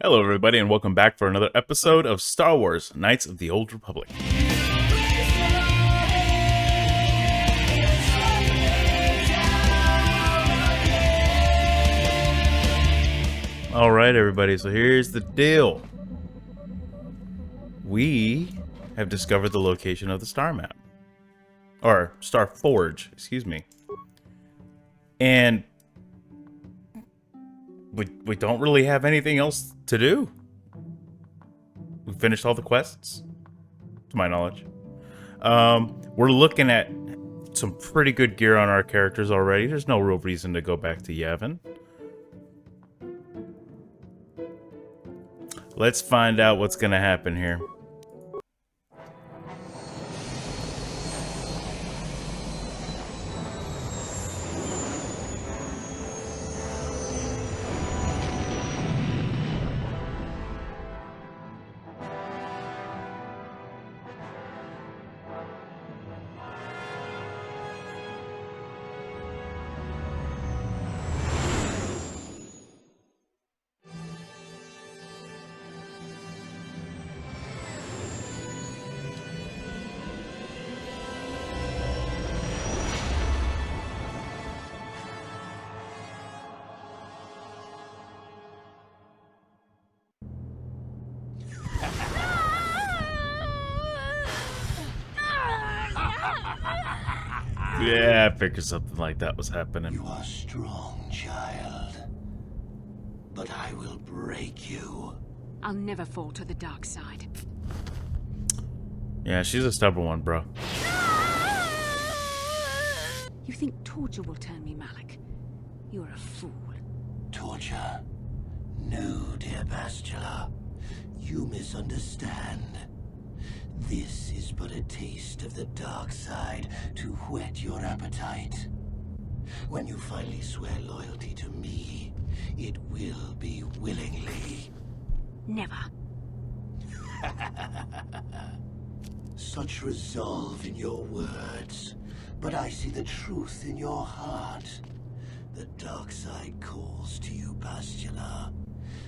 Hello, everybody, and welcome back for another episode of Star Wars: Knights of the Old Republic. All right, everybody, so here's the deal. We have discovered the location of the star map. Or Star Forge, excuse me. And we don't really have anything else to do. We finished all the quests, to my knowledge. We're looking at some pretty good gear on our characters already. There's no real reason to go back to Yavin. Let's find out what's going to happen here. Yeah, I figured something like that was happening. You are strong, child. But I will break you. I'll never fall to the dark side. Yeah, she's a stubborn one, bro. You think torture will turn me, Malik? You're a fool. Torture? No, dear Bastila. You misunderstand. This is but a taste of the dark side to whet your appetite. When you finally swear loyalty to me, it will be willingly. Never. Such resolve in your words, but I see the truth in your heart. The dark side calls to you, Bastila.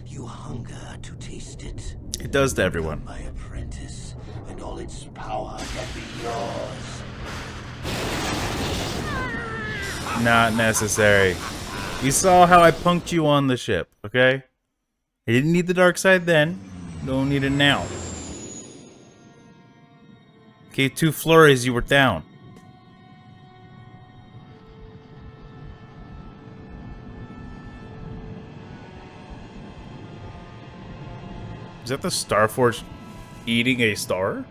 You hunger to taste it. It does to everyone. My apprentice, and all its power can be yours. Not necessary. You saw how I punked you on the ship, okay? I didn't need the dark side then. Don't need it now. Okay, 2 flurries, you were down. Is that the Starforge eating a star?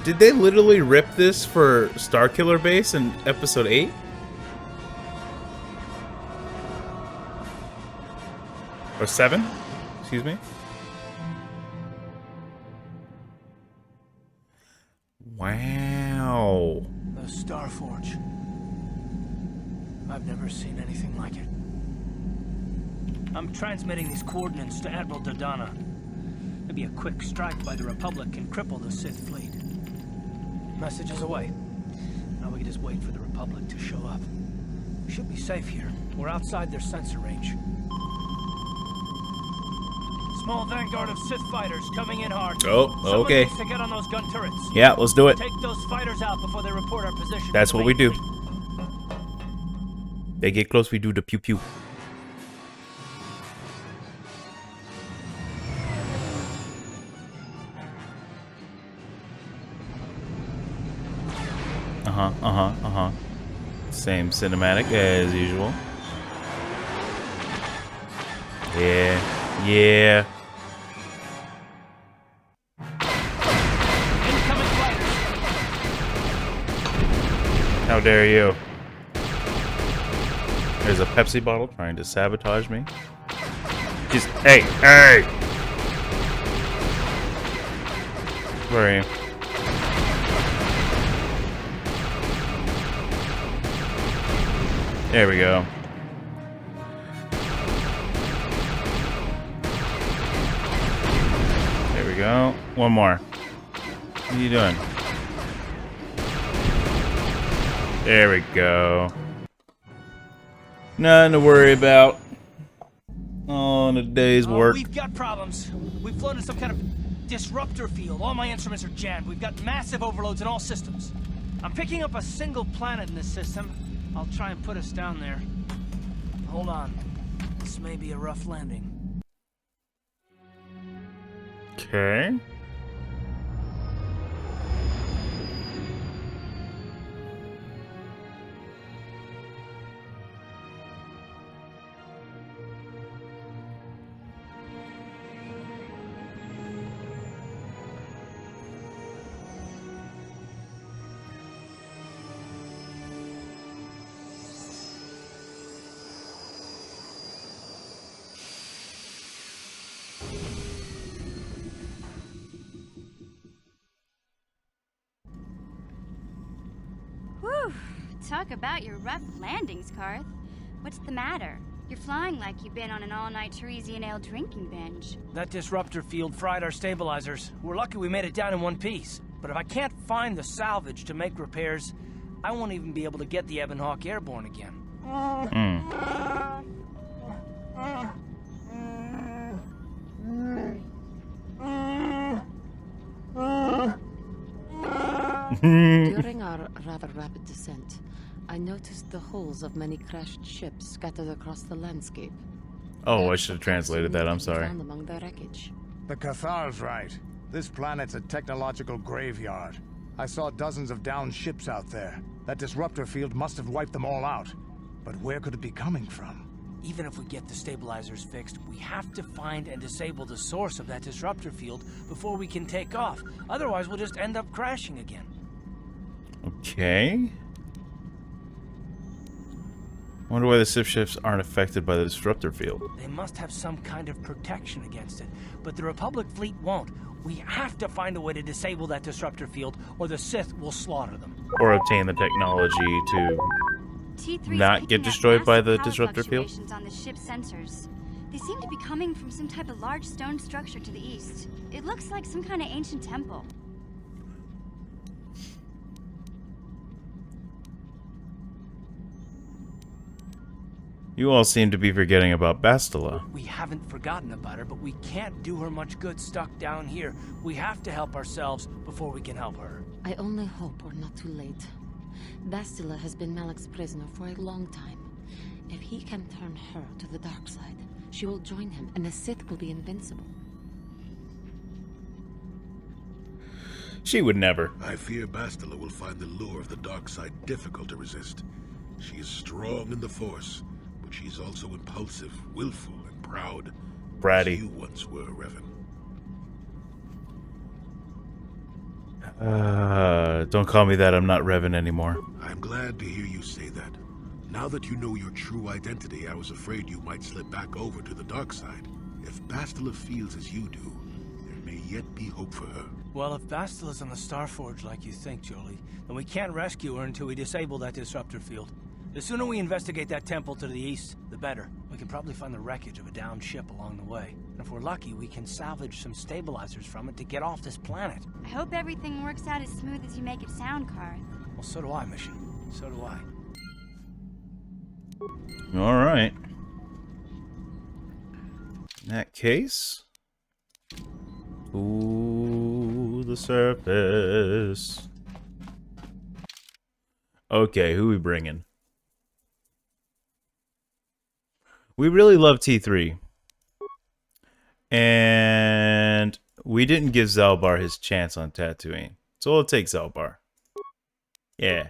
Did they literally rip this for Starkiller Base in episode 8? Or 7? Excuse me. Wow. The Starforge. I've never seen anything like it. I'm transmitting these coordinates to Admiral Dodonna. Maybe a quick strike by the Republic can cripple the Sith fleet. Message is away. Now we can just wait for the Republic to show up. We should be safe here. We're outside their sensor range. Small vanguard of Sith fighters coming in hard. Oh, okay. Someone needs to get on those gun turrets. Yeah, let's do it. Take those fighters out before they report our position. That's what we do. They get close, we do the pew-pew. Same cinematic as usual. Yeah, yeah. Incoming fighters. How dare you? There's a Pepsi bottle trying to sabotage me. Just, hey, hey! Where are you? There we go. There we go. One more. What are you doing? There we go. Nothing to worry about. On a day's work. We've got problems. We've floated some kind of disruptor field. All my instruments are jammed. We've got massive overloads in all systems. I'm picking up a single planet in this system. I'll try and put us down there. Hold on. This may be a rough landing. Okay. Whew. Talk about your rough landings, Karth. What's the matter? You're flying like you've been on an all-night Teresian ale drinking binge. That disruptor field fried our stabilizers. We're lucky we made it down in one piece. But if I can't find the salvage to make repairs, I won't even be able to get the Ebonhawk airborne again. During our rather rapid descent, I noticed the hulls of many crashed ships scattered across the landscape. Oh, I should have translated that. I'm sorry. Found among the wreckage. The Cathar's right. This planet's a technological graveyard. I saw dozens of downed ships out there. That disruptor field must have wiped them all out. But where could it be coming from? Even if we get the stabilizers fixed, we have to find and disable the source of that disruptor field before we can take off. Otherwise, we'll just end up crashing again. Okay. Wonder why the ships aren't affected by the disruptor field. They must have some kind of protection against it, but the Republic fleet won't. We have to find a way to disable that disruptor field, or the Sith will slaughter them. Or obtain the technology to T3's not get picking up destroyed by massive the power disruptor field? fluctuations on the ship's sensors. They seem to be coming from some type of large stone structure to the east. It looks like some kind of ancient temple. You all seem to be forgetting about Bastila. We haven't forgotten about her, but we can't do her much good stuck down here. We have to help ourselves before we can help her. I only hope we're not too late. Bastila has been Malak's prisoner for a long time. If he can turn her to the dark side, she will join him, and the Sith will be invincible. She would never. I fear Bastila will find the lure of the dark side difficult to resist. She is strong in the Force, but she's also impulsive, willful, and proud. Bratty. As you once were, Revan. Don't call me that. I'm not Revan anymore. I'm glad to hear you say that. Now that you know your true identity, I was afraid you might slip back over to the dark side. If Bastila feels as you do, there may yet be hope for her. Well, if Bastila's on the Starforge like you think, Jolie, then we can't rescue her until we disable that disruptor field. The sooner we investigate that temple to the east, the better. We can probably find the wreckage of a downed ship along the way. And if we're lucky, we can salvage some stabilizers from it to get off this planet. I hope everything works out as smooth as you make it sound, Karth. Well, so do I, Mission. So do I. All right. In that case, to the surface. Okay, who we bringing? We really love T3. And we didn't give Zalbar his chance on Tatooine. So we'll take Zalbar. Yeah.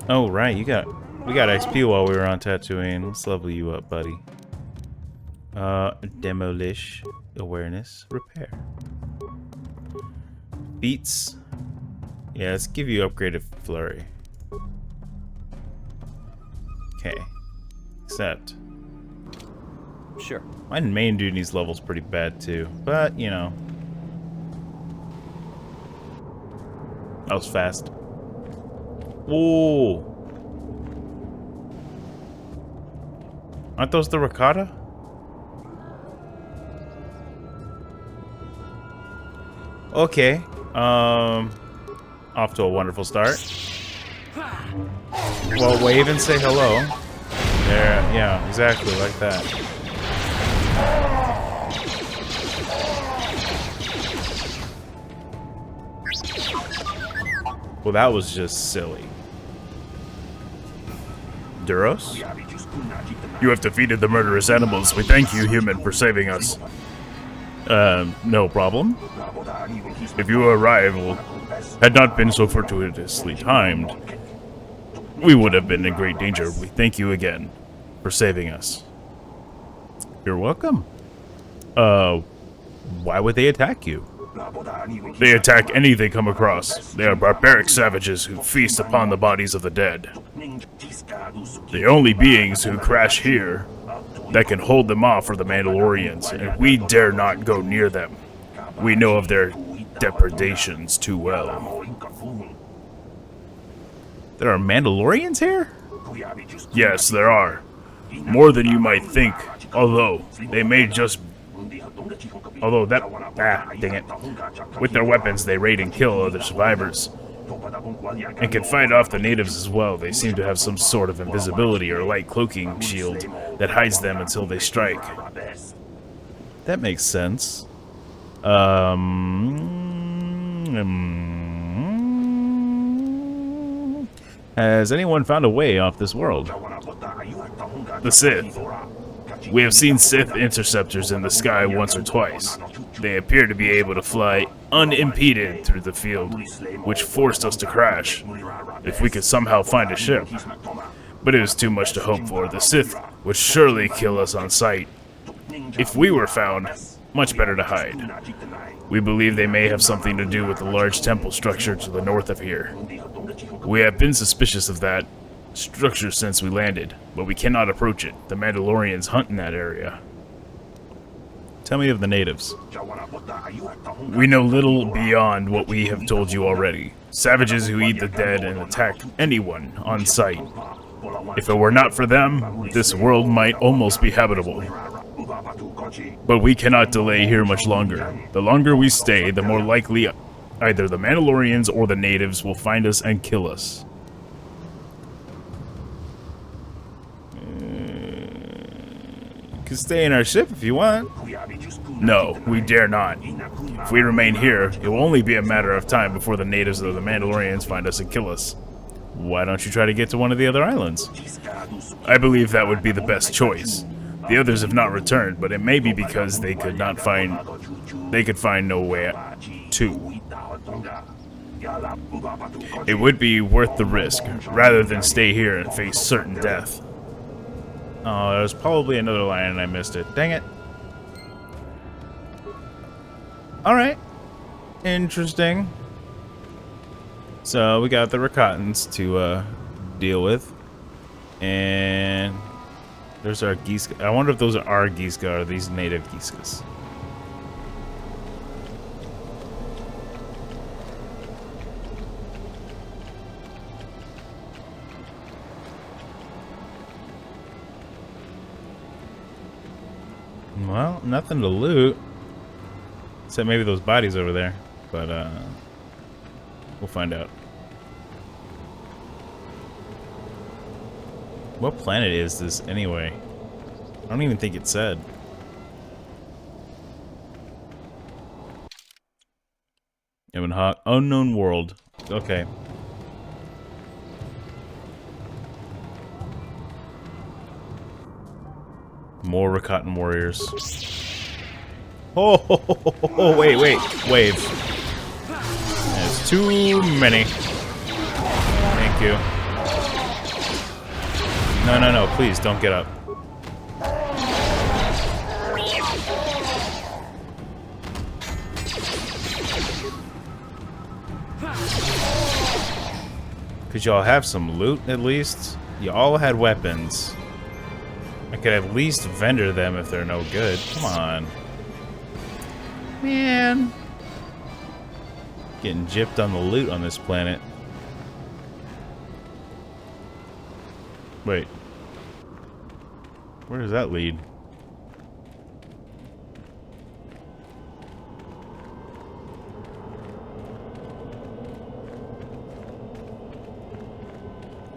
Oh, right. We got XP while we were on Tatooine. Let's level you up, buddy. Demolish, awareness, repair. Beats. Yeah, let's give you upgraded flurry. Okay. Accept. Sure. My main dude needs levels pretty bad too, but you know. That was fast. Whoa. Aren't those the ricotta? Okay. Off to a wonderful start. Well, wave and say hello. There, yeah, exactly like that. Well, that was just silly. Duros? You have defeated the murderous animals. We thank you, human, for saving us. No problem. If your arrival had not been so fortuitously timed, we would have been in great danger. We thank you again for saving us. You're welcome. Why would they attack you? They attack any they come across. They are barbaric savages who feast upon the bodies of the dead. The only beings who crash here that can hold them off are the Mandalorians, and we dare not go near them. We know of their depredations too well. There are Mandalorians here? Yes, there are. More than you might think, although they may just... dang it. With their weapons, they raid and kill other survivors. And can fight off the natives as well. They seem to have some sort of invisibility or light cloaking shield that hides them until they strike. That makes sense. Has anyone found a way off this world? The Sith. We have seen Sith interceptors in the sky once or twice. They appear to be able to fly unimpeded through the field, which forced us to crash. If we could somehow find a ship. But it is too much to hope for. The Sith would surely kill us on sight. If we were found, much better to hide. We believe they may have something to do with the large temple structure to the north of here. We have been suspicious of that structure since we landed, but we cannot approach it. The Mandalorians hunt in that area. Tell me of the natives. We know little beyond what we have told you already. Savages who eat the dead and attack anyone on sight. If it were not for them, this world might almost be habitable. But we cannot delay here much longer. The longer we stay, the more likely either the Mandalorians or the natives will find us and kill us. You can stay in our ship if you want. No, we dare not. If we remain here, it will only be a matter of time before the natives or the Mandalorians find us and kill us. Why don't you try to get to one of the other islands? I believe that would be the best choice. The others have not returned, but it may be because they could find no way to. It would be worth the risk, rather than stay here and face certain death. Oh, there's probably another line and I missed it. Dang it. Alright. Interesting. So, we got the Rakatans to deal with. And there's our Giska. I wonder if those are our Giska or these native Giskas. Well, nothing to loot. Except maybe those bodies over there. But, we'll find out. What planet is this, anyway? I don't even think it said. Unknown world. Okay. More Rakatan warriors. Oh, wait, wave. There's too many. Thank you. No, please don't get up. Could y'all have some loot at least? You all had weapons. I could at least vendor them if they're no good. Come on. Man. Getting gypped on the loot on this planet. Wait. Where does that lead?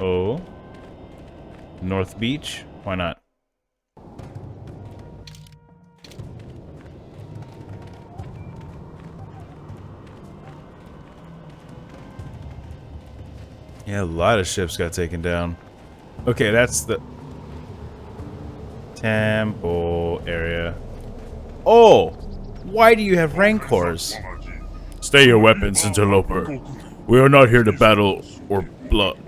Oh. North Beach? Why not? Yeah, a lot of ships got taken down. Okay, that's the temple area. Oh! Why do you have rancors? Stay your weapons, interloper. We are not here to battle or blood.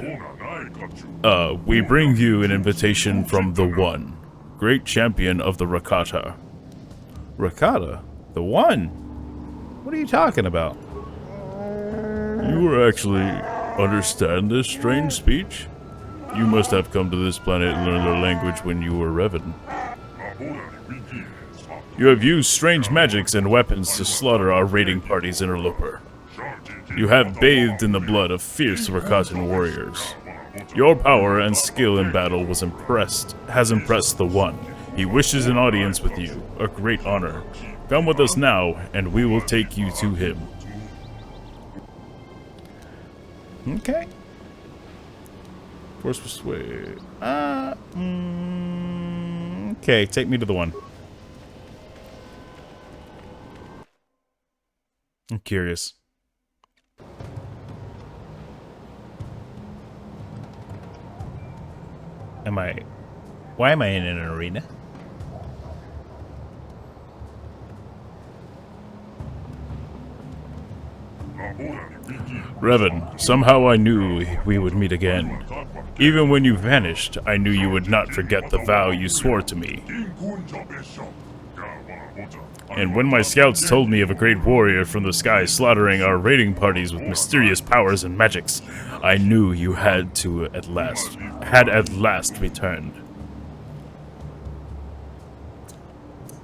We bring you an invitation from the One, great champion of the Rakata. Rakata? The One? What are you talking about? You actually understand this strange speech? You must have come to this planet and learned their language when you were Revan. You have used strange magics and weapons to slaughter our raiding parties, interloper. You have bathed in the blood of fierce Rakatan warriors. Your power and skill in battle has impressed the One. He wishes an audience with you, a great honor. Come with us now, and we will take you to him. Okay. Force persuade. Okay, take me to the One. I'm curious. Why am I in an arena? Revan, somehow I knew we would meet again. Even when you vanished, I knew you would not forget the vow you swore to me. And when my scouts told me of a great warrior from the sky slaughtering our raiding parties with mysterious powers and magics, I knew you had at last returned.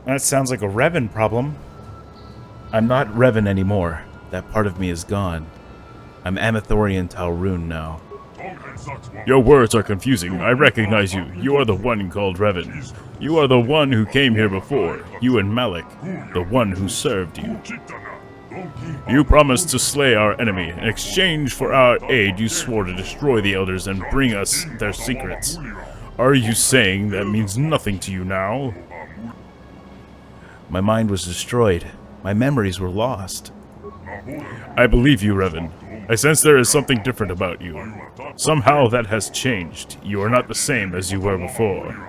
That sounds like a Revan problem. I'm not Revan anymore. That part of me is gone. I'm Amethorean Talrun now. Your words are confusing. I recognize you. You are the one called Revan. You are the one who came here before. You and Malik, the one who served you. You promised to slay our enemy. In exchange for our aid, you swore to destroy the elders and bring us their secrets. Are you saying that means nothing to you now? My mind was destroyed. My memories were lost. I believe you, Revan. I sense there is something different about you. Somehow that has changed. You are not the same as you were before.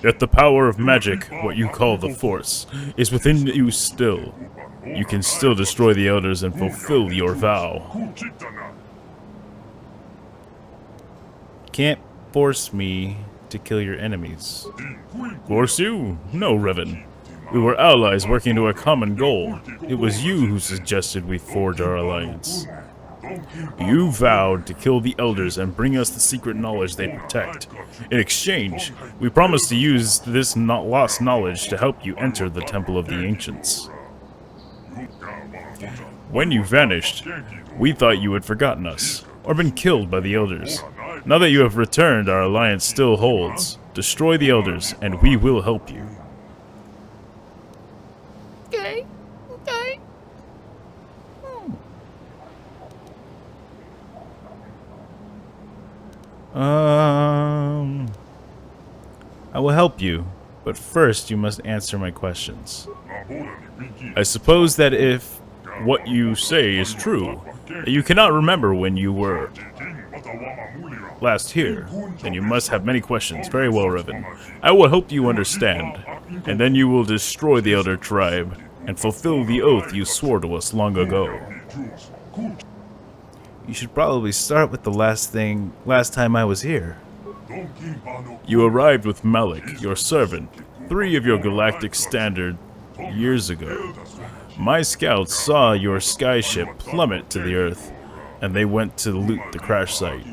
Yet the power of magic, what you call the Force, is within you still. You can still destroy the elders and fulfill your vow. Can't force me to kill your enemies. Force you? No, Revan. We were allies working to a common goal. It was you who suggested we forge our alliance. You vowed to kill the elders and bring us the secret knowledge they protect. In exchange, we promised to use this lost knowledge to help you enter the Temple of the Ancients. When you vanished, we thought you had forgotten us, or been killed by the elders. Now that you have returned, our alliance still holds. Destroy the elders, and we will help you. Okay. I will help you, but first you must answer my questions. I suppose that if what you say is true, that you cannot remember when you were last here, then you must have many questions. Very well, Revan. I will help you understand, and then you will destroy the Elder Tribe and fulfill the oath you swore to us long ago. You should probably start with the last time I was here. You arrived with Malik, your servant, 3 of your galactic standard years ago. My scouts saw your skyship plummet to the Earth, and they went to loot the crash site.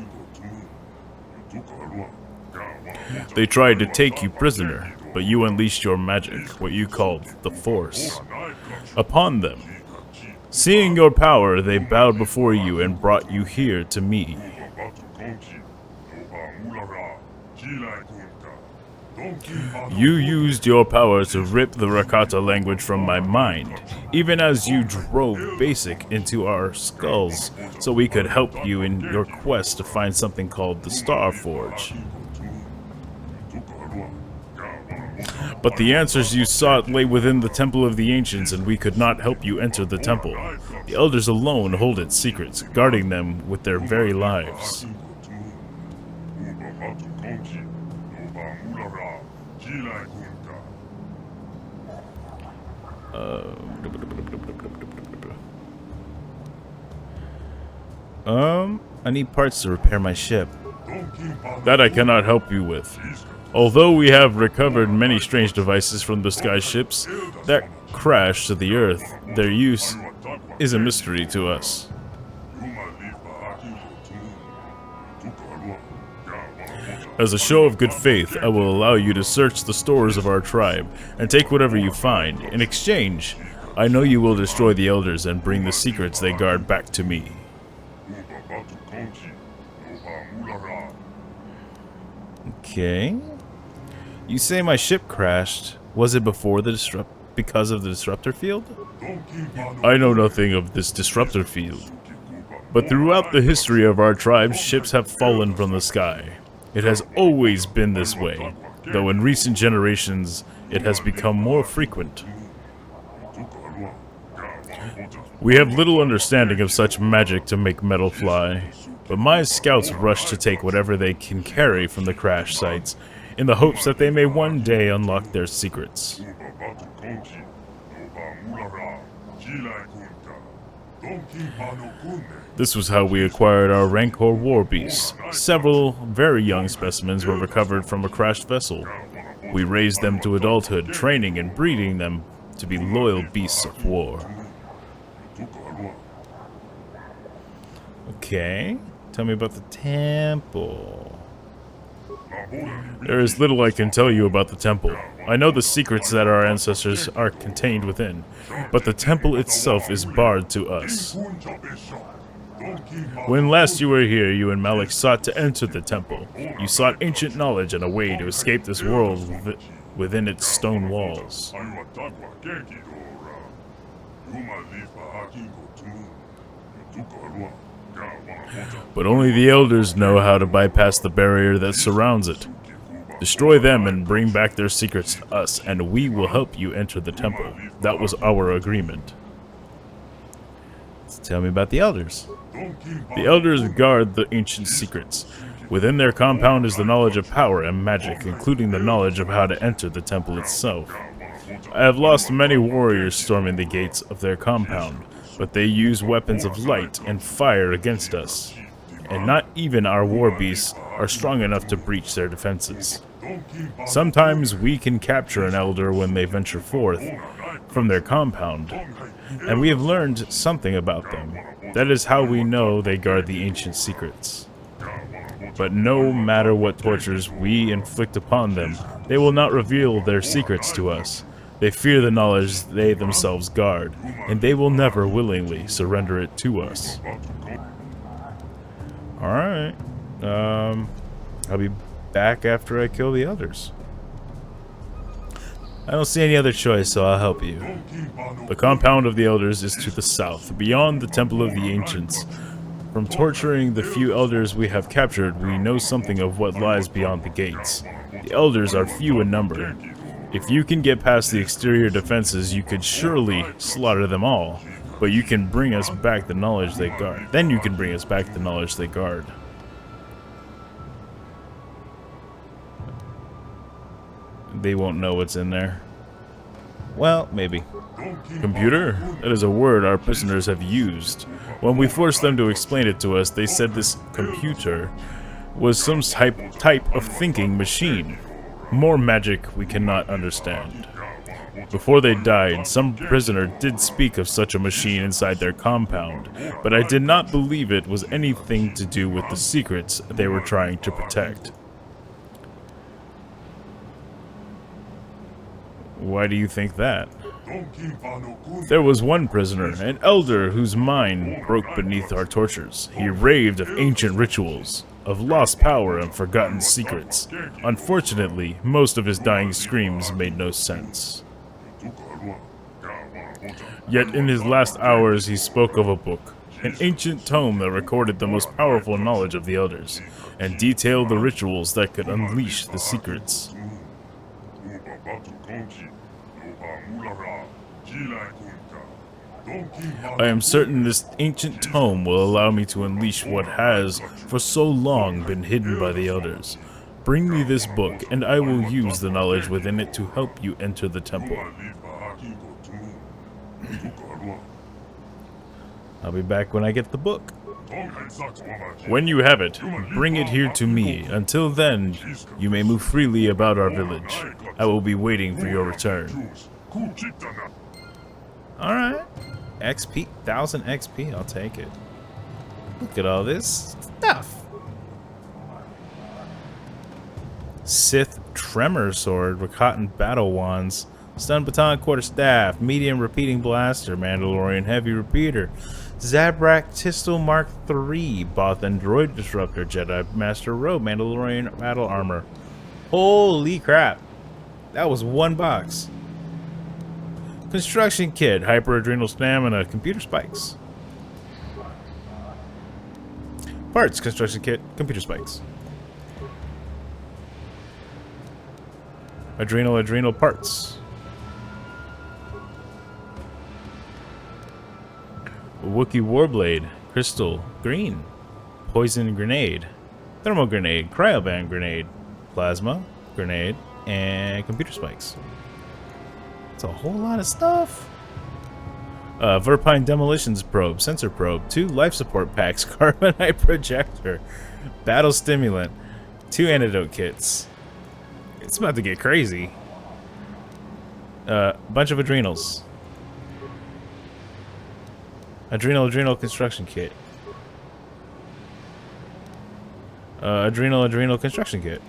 They tried to take you prisoner, but you unleashed your magic, what you called the Force, upon them. Seeing your power, they bowed before you and brought you here to me. You used your power to rip the Rakata language from my mind, even as you drove Basic into our skulls, so we could help you in your quest to find something called the Star Forge. But the answers you sought lay within the Temple of the Ancients, and we could not help you enter the temple. The Elders alone hold its secrets, guarding them with their very lives. I need parts to repair my ship. That I cannot help you with. Although we have recovered many strange devices from the sky ships that crashed to the Earth, their use is a mystery to us. As a show of good faith, I will allow you to search the stores of our tribe and take whatever you find. In exchange, I know you will destroy the Elders and bring the secrets they guard back to me. Okay. You say my ship crashed. Was it before the because of the disruptor field? I know nothing of this disruptor field. But throughout the history of our tribe, ships have fallen from the sky. It has always been this way, though in recent generations it has become more frequent. We have little understanding of such magic to make metal fly, but my scouts rush to take whatever they can carry from the crash sites, in the hopes that they may one day unlock their secrets. This was how we acquired our Rancor war beasts. Several very young specimens were recovered from a crashed vessel. We raised them to adulthood, training and breeding them to be loyal beasts of war. Okay, tell me about the temple. There is little I can tell you about the temple. I know the secrets that our ancestors are contained within, but the temple itself is barred to us. When last you were here, you and Malik sought to enter the temple. You sought ancient knowledge and a way to escape this world within its stone walls. But only the Elders know how to bypass the barrier that surrounds it. Destroy them and bring back their secrets to us, and we will help you enter the temple. That was our agreement. So tell me about the Elders. The Elders guard the ancient secrets. Within their compound is the knowledge of power and magic, including the knowledge of how to enter the temple itself. I have lost many warriors storming the gates of their compound, but they use weapons of light and fire against us. And not even our war beasts are strong enough to breach their defenses. Sometimes we can capture an Elder when they venture forth from their compound, and we have learned something about them. That is how we know they guard the ancient secrets. But no matter what tortures we inflict upon them, they will not reveal their secrets to us. They fear the knowledge they themselves guard, and they will never willingly surrender it to us. Alright. I'll be back after I kill the others. I don't see any other choice, so I'll help you. The compound of the Elders is to the south, beyond the Temple of the Ancients. From torturing the few Elders we have captured, we know something of what lies beyond the gates. The Elders are few in number. If you can get past the exterior defenses, you could surely slaughter them all. But you can bring us back the knowledge they guard. Then you can bring us back the knowledge they guard. They won't know what's in there. Well, maybe. Computer? That is a word our prisoners have used. When we forced them to explain it to us, they said this computer was some type of thinking machine. More magic we cannot understand. Before they died, some prisoner did speak of such a machine inside their compound, but I did not believe it was anything to do with the secrets they were trying to protect. Why do you think that? There was one prisoner, an elder whose mind broke beneath our tortures. He raved of ancient rituals. of lost power and forgotten secrets. Unfortunately, most of his dying screams made no sense. Yet in his last hours he spoke of a book, an ancient tome that recorded the most powerful knowledge of the elders, and detailed the rituals that could unleash the secrets. I am certain this ancient tome will allow me to unleash what has, for so long, been hidden by the elders. Bring me this book, and I will use the knowledge within it to help you enter the temple. I'll be back when I get the book. When you have it, bring it here to me. Until then, you may move freely about our village. I will be waiting for your return. Alright. XP, 1000 XP, I'll take it. Look at all this stuff. Sith Tremor Sword, Rakatan Battle Wands, Stun Baton Quarterstaff, Medium Repeating Blaster, Mandalorian Heavy Repeater, Zabrak Tistel Mark III, Bothan Droid Disruptor, Jedi Master Robe, Mandalorian Battle Armor. Holy crap. That was one box. Construction Kit, Hyper Adrenal Stamina, Computer Spikes. Parts, Construction Kit, Computer Spikes. Adrenal Parts. Wookiee Warblade, Crystal, Green. Poison Grenade, Thermal Grenade, Cryoband Grenade, Plasma Grenade, and Computer Spikes. It's a whole lot of stuff. Verpine Demolitions Probe, Sensor Probe, 2 Life Support Packs, Carbonite Projector, Battle Stimulant, 2 Antidote Kits. It's about to get crazy. Bunch of Adrenals. Adrenal Construction Kit. Adrenal Construction Kit.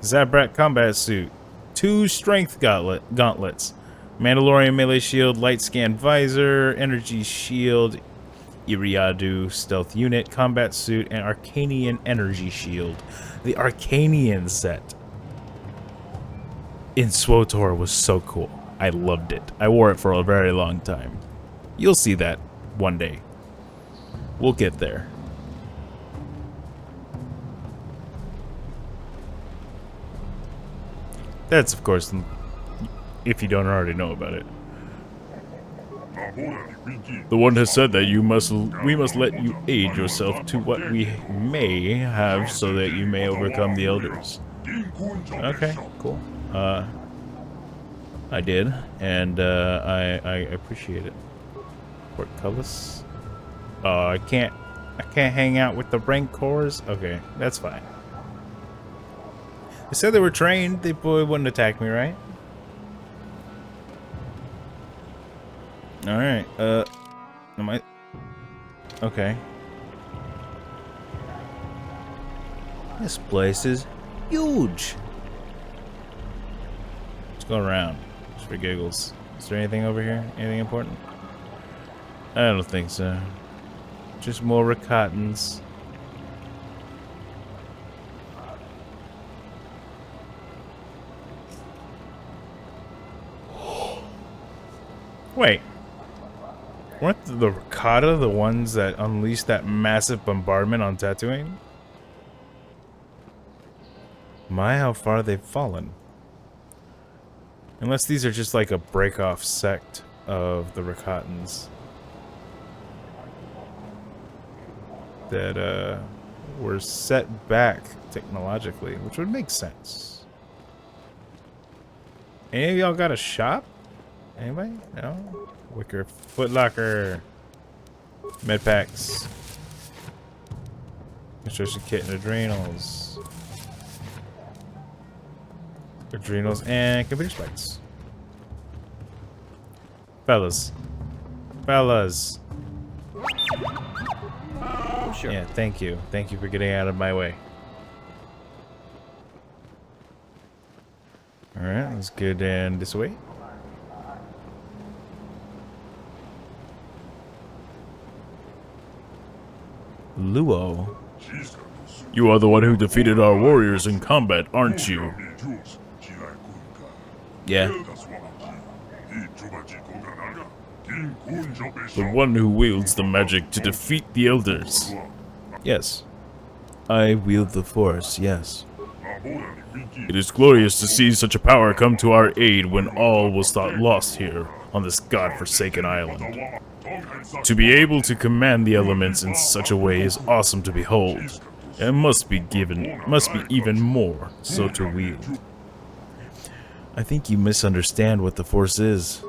Zabrak Combat Suit, 2 Strength Gauntlets, Mandalorian Melee Shield, Light Scan Visor, Energy Shield, Iriadu Stealth Unit, Combat Suit, and Arcanian Energy Shield. The Arcanian set in SWTOR was so cool. I loved it. I wore it for a very long time. You'll see that one day. We'll get there. That's, of course, if you don't already know about it. The one has said that we must let you aid yourself to what we may have so that you may overcome the elders. Okay, cool. I did, and I appreciate it. Portcullis. Oh, I can't hang out with the Rancors? Okay, that's fine. They said they were trained. They probably wouldn't attack me, right? Alright, am I... Okay. This place is huge. Let's go around, just for giggles. Is there anything over here? Anything important? I don't think so. Just more Rakatans. Wait. Weren't the Rakata the ones that unleashed that massive bombardment on Tatooine? My, how far they've fallen. Unless these are just like a break-off sect of the Rakatans that were set back technologically, which would make sense. Any of y'all got a shop? Anybody? No? Wicker Footlocker. Medpacks. Construction Kit and Adrenals. Adrenals and Computer Spikes. Fellas. Fellas. Sure. Yeah, thank you. Thank you for getting out of my way. Alright, let's go down this way. Luo. You are the one who defeated our warriors in combat, aren't you? Yeah. The one who wields the magic to defeat the elders. Yes. I wield the force, yes. It is glorious to see such a power come to our aid when all was thought lost here on this god-forsaken island. To be able to command the elements in such a way is awesome to behold, and must be even more so to wield. I think you misunderstand what the force is.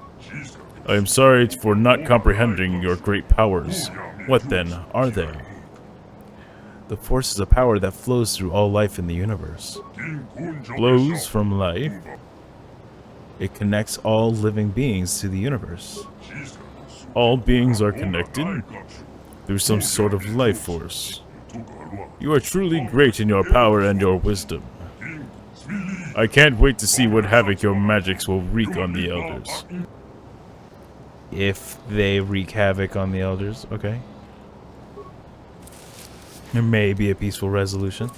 I am sorry for not comprehending your great powers. What then are they? The force is a power that flows through all life in the universe. Flows from life. It connects all living beings to the universe. All beings are connected through some sort of life force. You are truly great in your power and your wisdom. I can't wait to see what havoc your magics will wreak on the elders. If they wreak havoc on the elders, okay. There may be a peaceful resolution.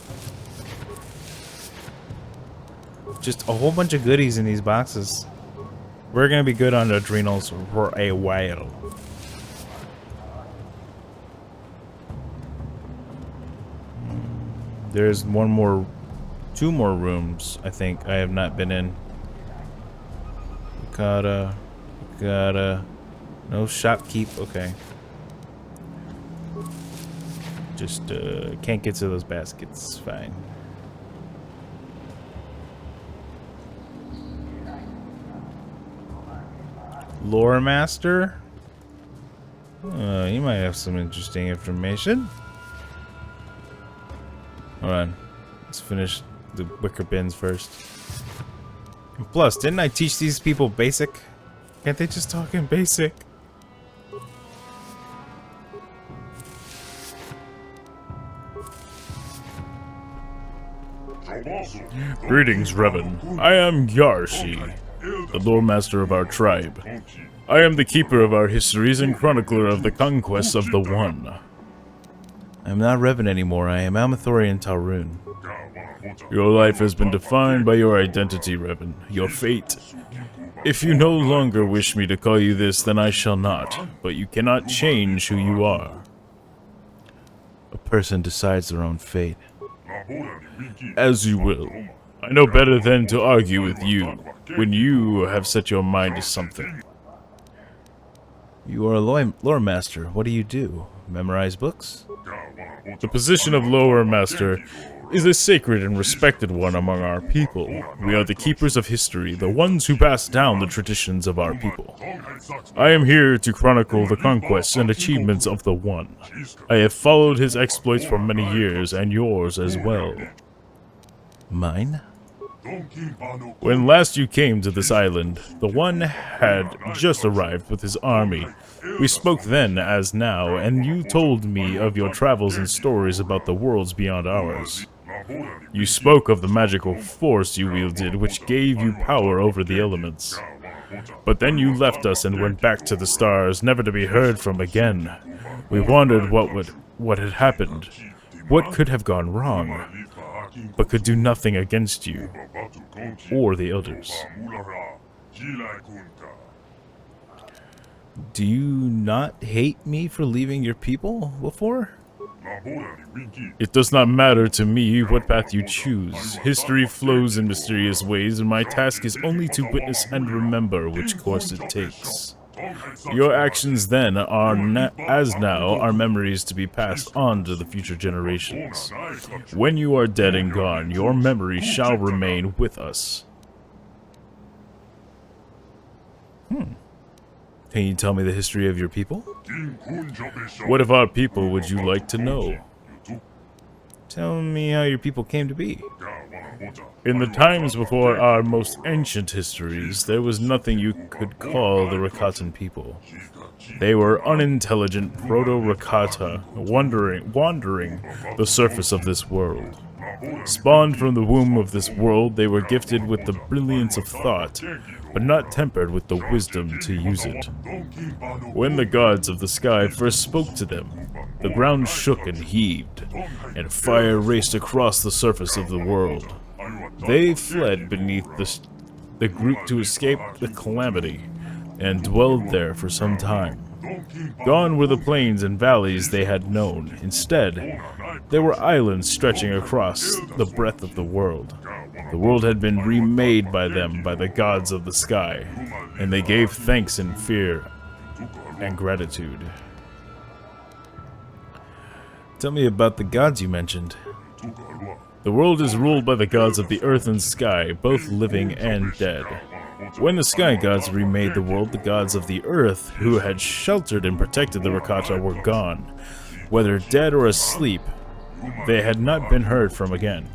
Just a whole bunch of goodies in these boxes. We're gonna be good on adrenals for a while. There's two more rooms, I think, I have not been in. Gotta, no shopkeep, okay. Just, can't get to those baskets, fine. Lore Master? You might have some interesting information. Hold on. Let's finish the wicker bins first. Plus, didn't I teach these people basic? Can't they just talk in basic? Greetings, Revan. I am Yarshi, the lore master of our tribe. I am the keeper of our histories and chronicler of the conquests of the One. I am not Revan anymore. I am Amethorean Thorean. Your life has been defined by your identity, Revan. Your fate. If you no longer wish me to call you this, then I shall not. But you cannot change who you are. A person decides their own fate. As you will. I know better than to argue with you, when you have set your mind to something. You are a lore master. What do you do? Memorize books? The position of lore master is a sacred and respected one among our people. We are the keepers of history, the ones who pass down the traditions of our people. I am here to chronicle the conquests and achievements of the One. I have followed his exploits for many years, and yours as well. Mine? When last you came to this island, the One had just arrived with his army. We spoke then as now, and you told me of your travels and stories about the worlds beyond ours. You spoke of the magical force you wielded, which gave you power over the elements. But then you left us and went back to the stars, never to be heard from again. We wondered what had happened, what could have gone wrong, but could do nothing against you, or the elders. Do you not hate me for leaving your people before? It does not matter to me what path you choose. History flows in mysterious ways, and my task is only to witness and remember which course it takes. Your actions then are are memories to be passed on to the future generations. When you are dead and gone, your memory shall remain with us. Can you tell me the history of your people? What of our people would you like to know? Tell me how your people came to be. In the times before our most ancient histories, there was nothing you could call the Rakatan people. They were unintelligent proto-Rakata, wandering the surface of this world. Spawned from the womb of this world, they were gifted with the brilliance of thought, but not tempered with the wisdom to use it. When the gods of the sky first spoke to them, The ground shook and heaved, and fire raced across the surface of the world. They fled beneath the group to escape the calamity, and dwelled there for some time. Gone were the plains and valleys they had known. Instead, there were islands stretching across the breadth of the world. The world had been remade by them, by the gods of the sky, and they gave thanks in fear and gratitude. Tell me about the gods you mentioned. The world is ruled by the gods of the earth and sky, both living and dead. When the sky gods remade the world, the gods of the earth, who had sheltered and protected the Rakata, were gone. Whether dead or asleep, they had not been heard from again.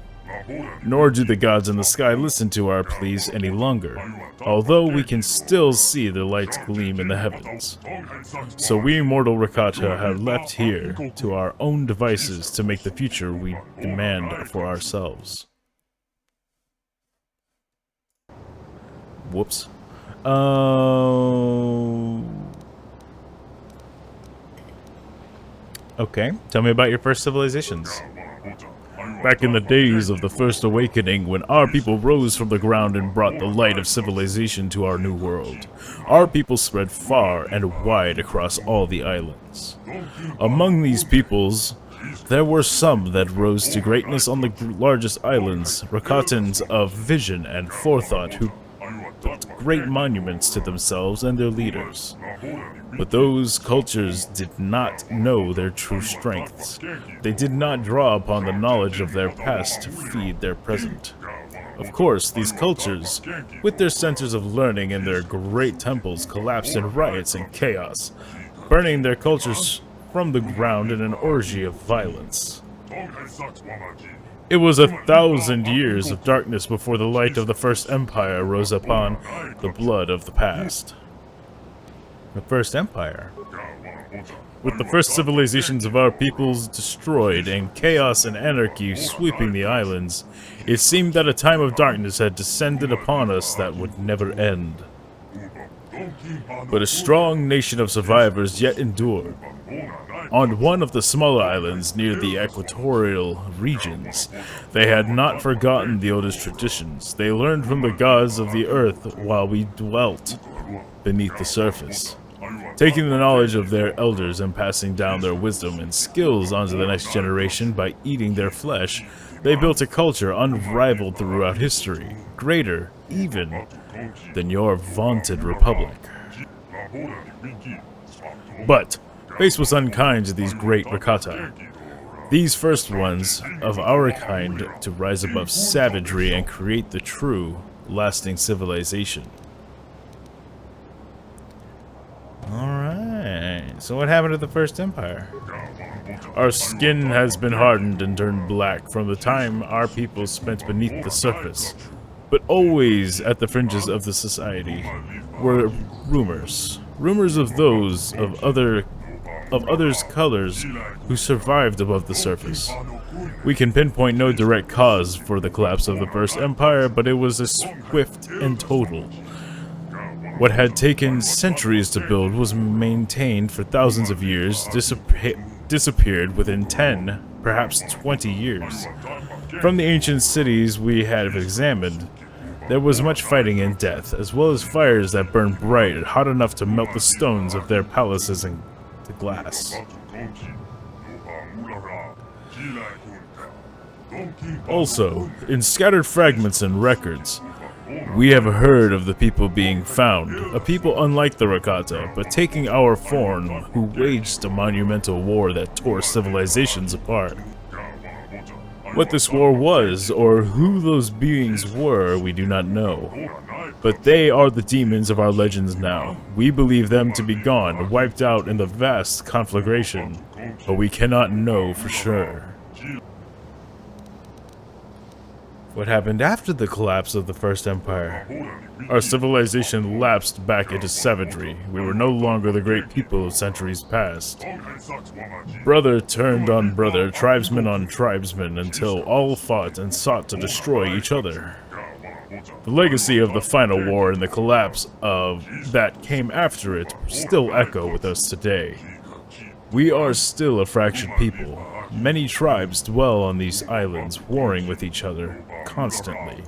Nor do the gods in the sky listen to our pleas any longer, although we can still see their lights gleam in the heavens. So we mortal Rakata have left here to our own devices to make the future we demand for ourselves. Whoops. Okay, tell me about your first civilizations. Back in the days of the First Awakening, when our people rose from the ground and brought the light of civilization to our new world, our people spread far and wide across all the islands. Among these peoples, there were some that rose to greatness on the largest islands, Rakatans of vision and forethought who built great monuments to themselves and their leaders. But those cultures did not know their true strengths. They did not draw upon the knowledge of their past to feed their present. Of course, these cultures, with their centers of learning and their great temples, collapsed in riots and chaos, burning their cultures from the ground in an orgy of violence. It was 1,000 years of darkness before the light of the First Empire rose upon the blood of the past. The First Empire? With the first civilizations of our peoples destroyed and chaos and anarchy sweeping the islands, it seemed that a time of darkness had descended upon us that would never end. But a strong nation of survivors yet endured. On one of the smaller islands near the equatorial regions, they had not forgotten the oldest traditions. They learned from the gods of the earth while we dwelt beneath the surface, taking the knowledge of their elders and passing down their wisdom and skills onto the next generation by eating their flesh. They built a culture unrivaled throughout history, greater even than your vaunted republic. But fate was unkind to these great Rakata. These first ones of our kind to rise above savagery and create the true, lasting civilization. Alright, so what happened to the First Empire? Our skin has been hardened and turned black from the time our people spent beneath the surface. But always at the fringes of the society were rumors. Rumors of those of others' colors who survived above the surface. We can pinpoint no direct cause for the collapse of the First Empire, but it was a swift and total. What had taken centuries to build was maintained for thousands of years, disappeared within 10, perhaps 20 years. From the ancient cities we have examined, there was much fighting and death, as well as fires that burned bright and hot enough to melt the stones of their palaces into glass. Also, in scattered fragments and records, we have heard of the people being found, a people unlike the Rakata, but taking our form, who waged a monumental war that tore civilizations apart. What this war was, or who those beings were, we do not know. But they are the demons of our legends now. We believe them to be gone, wiped out in the vast conflagration, but we cannot know for sure. What happened after the collapse of the First Empire? Our civilization lapsed back into savagery. We were no longer the great people of centuries past. Brother turned on brother, tribesman on tribesman, until all fought and sought to destroy each other. The legacy of the final war and the collapse of that came after it still echo with us today. We are still a fractured people. Many tribes dwell on these islands, warring with each other constantly.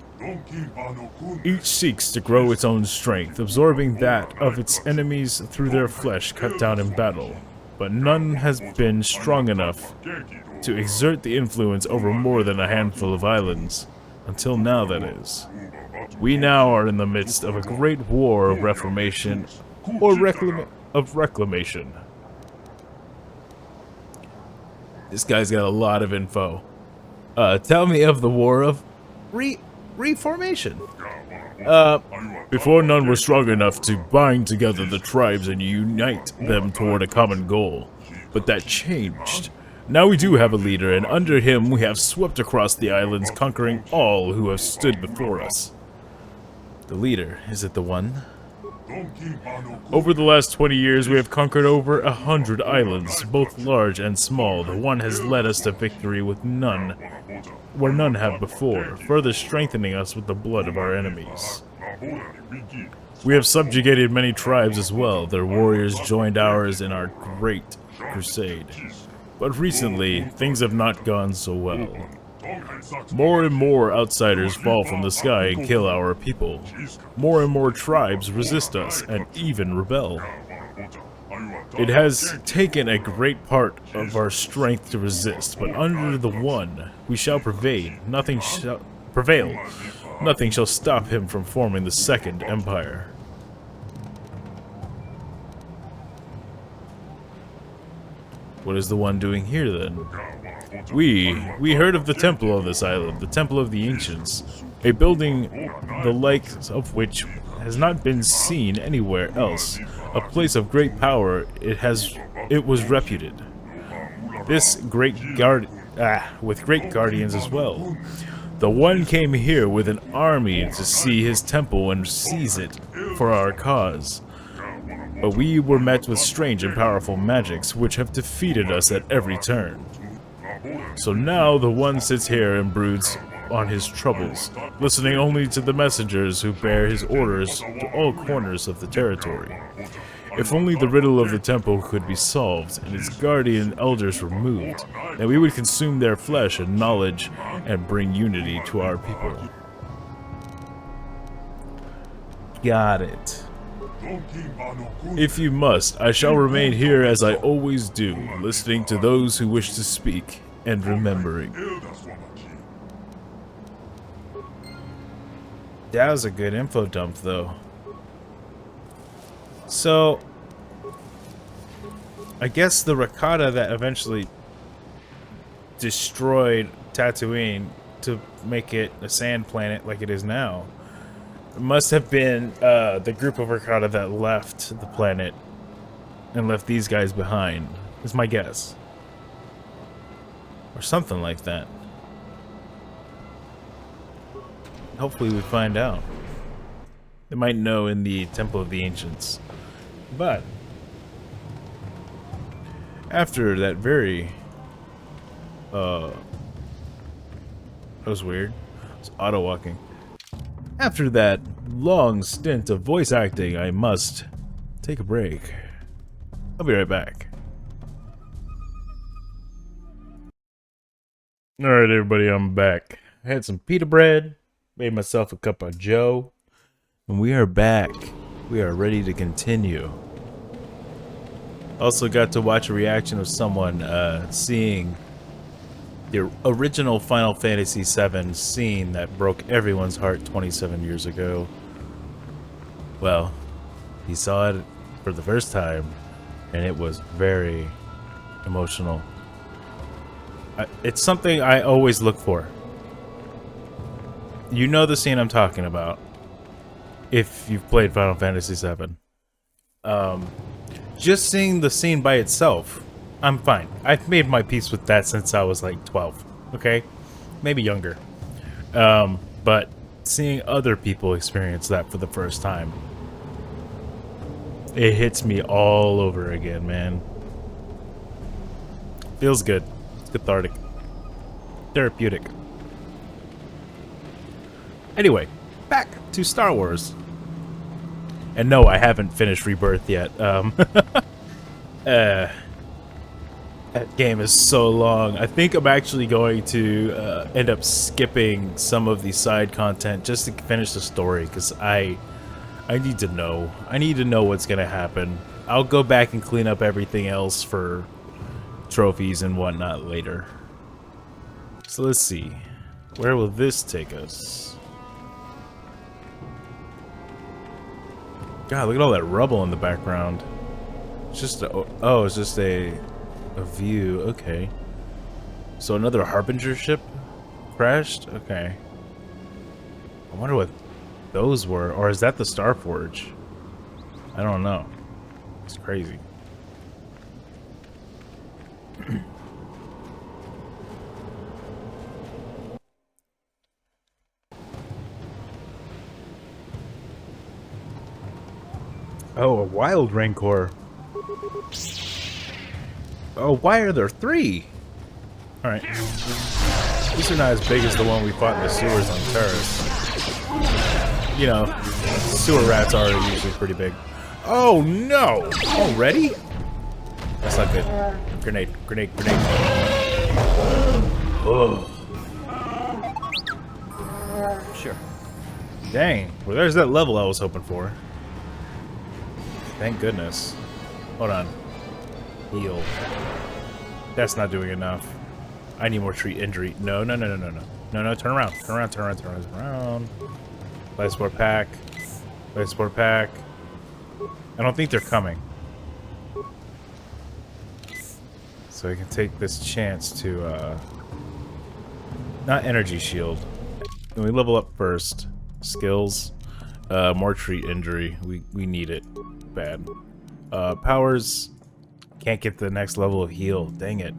Each seeks to grow its own strength, absorbing that of its enemies through their flesh cut down in battle. But none has been strong enough to exert the influence over more than a handful of islands. Until now, that is. We now are in the midst of a great war of reformation, or reclamation. This guy's got a lot of info. Tell me of the war of reformation. Before none were strong enough to bind together the tribes and unite them toward a common goal. But that changed. Now we do have a leader, and under him we have swept across the islands, conquering all who have stood before us. The leader, is it the one? Over the last 20 years, we have conquered over 100 islands, both large and small. The one has led us to victory with none, where none have before, further strengthening us with the blood of our enemies. We have subjugated many tribes as well. Their warriors joined ours in our great crusade. But recently, things have not gone so well. More and more outsiders fall from the sky and kill our people. More and more tribes resist us and even rebel. It has taken a great part of our strength to resist, but under the one, we shall prevail. Nothing shall stop him from forming the Second Empire. What is the one doing here, then? We heard of the temple on this island, the Temple of the Ancients, a building the like of which has not been seen anywhere else, a place of great power. It was reputed. This with great guardians as well. The one came here with an army to see his temple and seize it for our cause. But we were met with strange and powerful magics, which have defeated us at every turn. So now the one sits here and broods on his troubles, listening only to the messengers who bear his orders to all corners of the territory. If only the riddle of the temple could be solved and its guardian elders removed, then we would consume their flesh and knowledge and bring unity to our people. Got it. If you must, I shall remain here as I always do, listening to those who wish to speak and remembering. That was a good info dump, though. So, I guess the Rakata that eventually destroyed Tatooine to make it a sand planet like it is now must have been the group of Rakata that left the planet and left these guys behind, is my guess. Or something like that. Hopefully we find out. They might know in the Temple of the Ancients. But after that very that was weird. It's auto walking. After that long stint of voice acting, I must take a break. I'll be right back. Alright everybody, I'm back. I had some pita bread, made myself a cup of joe, and we are back. We are ready to continue. Also got to watch a reaction of someone seeing the original Final Fantasy VII scene that broke everyone's heart 27 years ago. Well, he saw it for the first time, and it was very emotional. It's something I always look for. You know the scene I'm talking about if you've played Final Fantasy VII. Just seeing the scene by itself, I'm fine. I've made my peace with that since I was like 12, okay? Maybe younger. But seeing other people experience that for the first time, it hits me all over again, man. Feels good. It's cathartic. Therapeutic. Anyway, back to Star Wars. And no, I haven't finished Rebirth yet. That game is so long. I think I'm actually going to end up skipping some of the side content just to finish the story, because I need to know. I need to know what's gonna happen. I'll go back and clean up everything else for trophies and whatnot later. So let's see. Where will this take us? God, look at all that rubble in the background. It's just a, oh, it's just a view. Okay. So another Harbinger ship crashed? Okay. I wonder what those were. Or is that the Starforge? I don't know. It's crazy. Oh, a wild Rancor. Oh, why are there 3? Alright. These are not as big as the one we fought in the sewers on Terrace. You know, sewer rats are usually pretty big. Oh no! Already? That's not good. Grenade, grenade, grenade. Oh. Sure. Dang. Well, there's that level I was hoping for. Thank goodness. Hold on. Heal. That's not doing enough. I need more treat injury. No, no, no, no, no, no. No, no, turn around. Turn around, turn around, turn around, turn around. Life support pack. Life support pack. I don't think they're coming. So I can take this chance to, not energy shield. Can we level up first? Skills. More treat injury. We need it. Bad. Powers. Can't get the next level of heal. Dang it.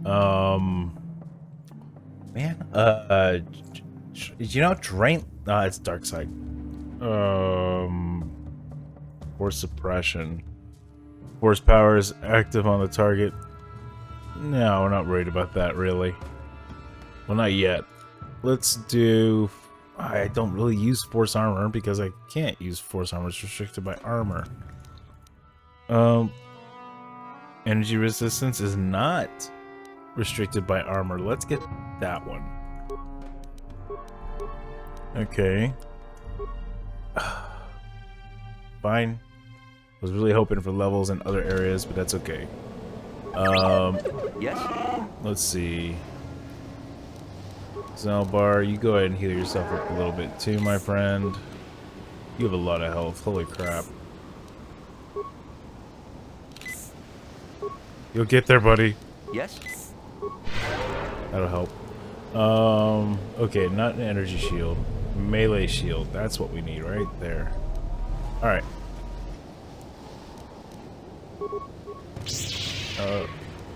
Man. You know, drain. It's dark side. Force suppression. Force powers active on the target. No, we're not worried about that really. Well, not yet. Let's do. I don't really use force armor because I can't use force armor. It's restricted by armor. Energy resistance is not restricted by armor. Let's get that one. Okay. Fine. Was really hoping for levels in other areas, but that's okay. Yes? Let's see. Zelbar, you go ahead and heal yourself up a little bit too, my friend. You have a lot of health. Holy crap. You'll get there, buddy. Yes? That'll help. Okay, not an energy shield. Melee shield. That's what we need right there. Alright.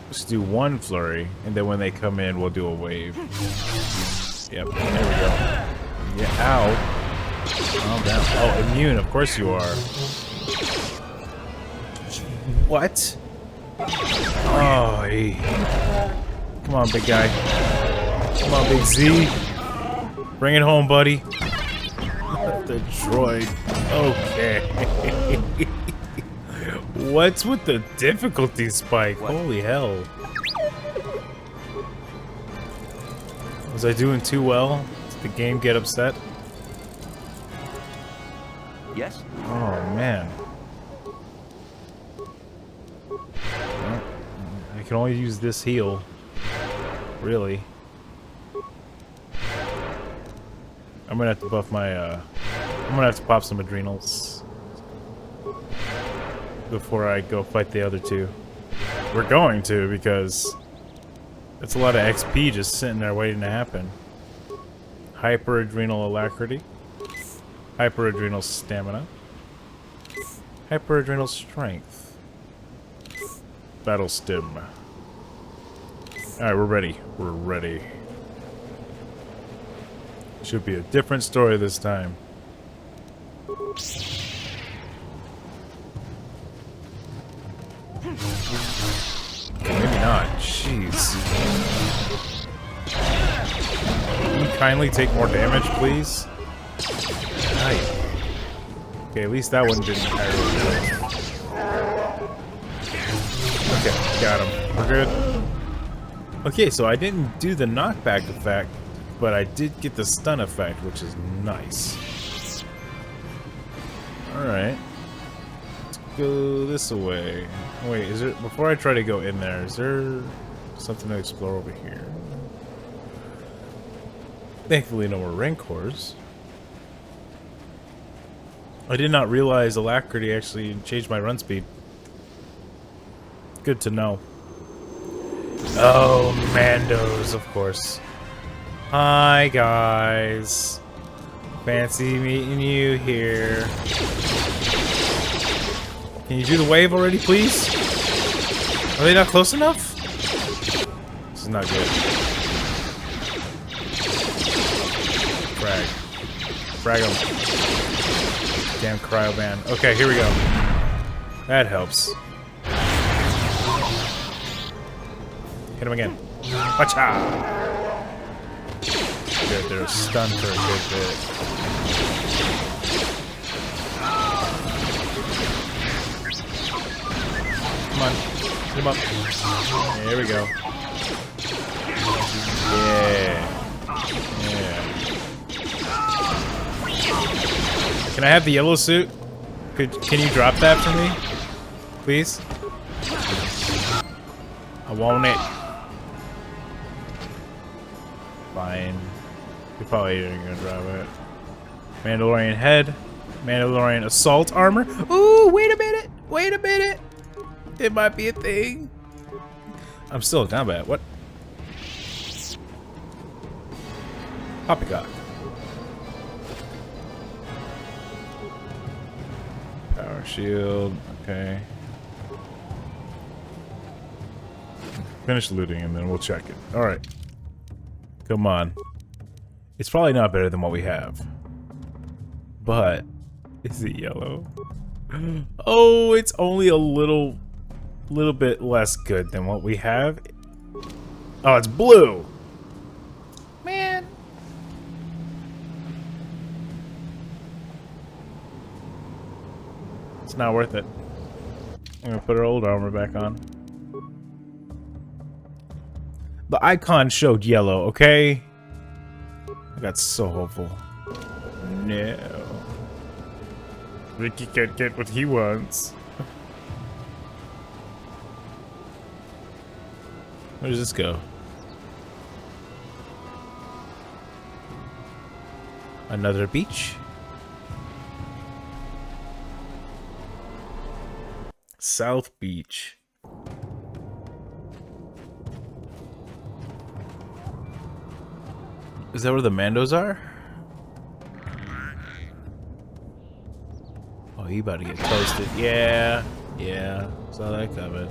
Let's do one flurry, and then when they come in, we'll do a wave. Yep, there we go. Yeah, ow. Calm down. Oh, immune, of course you are. What? Oh, hey. Come on, big guy. Come on, big Z. Bring it home, buddy. The droid. Okay. What's with the difficulty spike? What? Holy hell. Was I doing too well? Did the game get upset? Yes? Oh, man. Well, I can only use this heal. Really. I'm gonna have to buff my, I'm gonna have to pop some adrenals before I go fight the other two. We're going to, because it's a lot of XP just sitting there waiting to happen. Hyper-adrenal alacrity. Hyper-adrenal stamina. Hyper-adrenal strength. Battle stim. Alright, we're ready. We're ready. Should be a different story this time. Maybe not. Jeez. Can you kindly take more damage, please? Nice. Okay, at least that one didn't entirely work. Okay, got him. We're good. Okay, so I didn't do the knockback effect, but I did get the stun effect, which is nice. Alright. Let's go this way. Wait, is it before I try to go in there, is there something to explore over here? Thankfully no more Rancors. I did not realize Alacrity actually changed my run speed. Good to know. Oh, Mandos, of course. Hi, guys. Fancy meeting you here. Can you do the wave already, please? Are they not close enough? This is not good. Frag. Frag them. Damn cryo ban. Okay, here we go. That helps. Hit him again. Watcha! Good, they're stunned for a good bit. Come on. Hit him up. There we go. Yeah. Yeah. Can I have the yellow suit? Can you drop that for me? Please? I want it. Fine. You're probably even gonna drop it. Mandalorian head. Mandalorian assault armor. Ooh, wait a minute. Wait a minute. It might be a thing. I'm still in combat. What? Poppycock. Power shield. Okay. Finish looting and then we'll check it. Alright. Come on. It's probably not better than what we have. But is it yellow? Oh, it's only a little bit less good than what we have. Oh, it's blue. Man. It's not worth it. I'm gonna put our old armor back on. The icon showed yellow, okay? I got so hopeful. No. Ricky can't get what he wants. Where does this go? Another beach? South Beach. Is that where the Mandos are? Oh, he about to get toasted. Yeah, yeah. Saw that coming.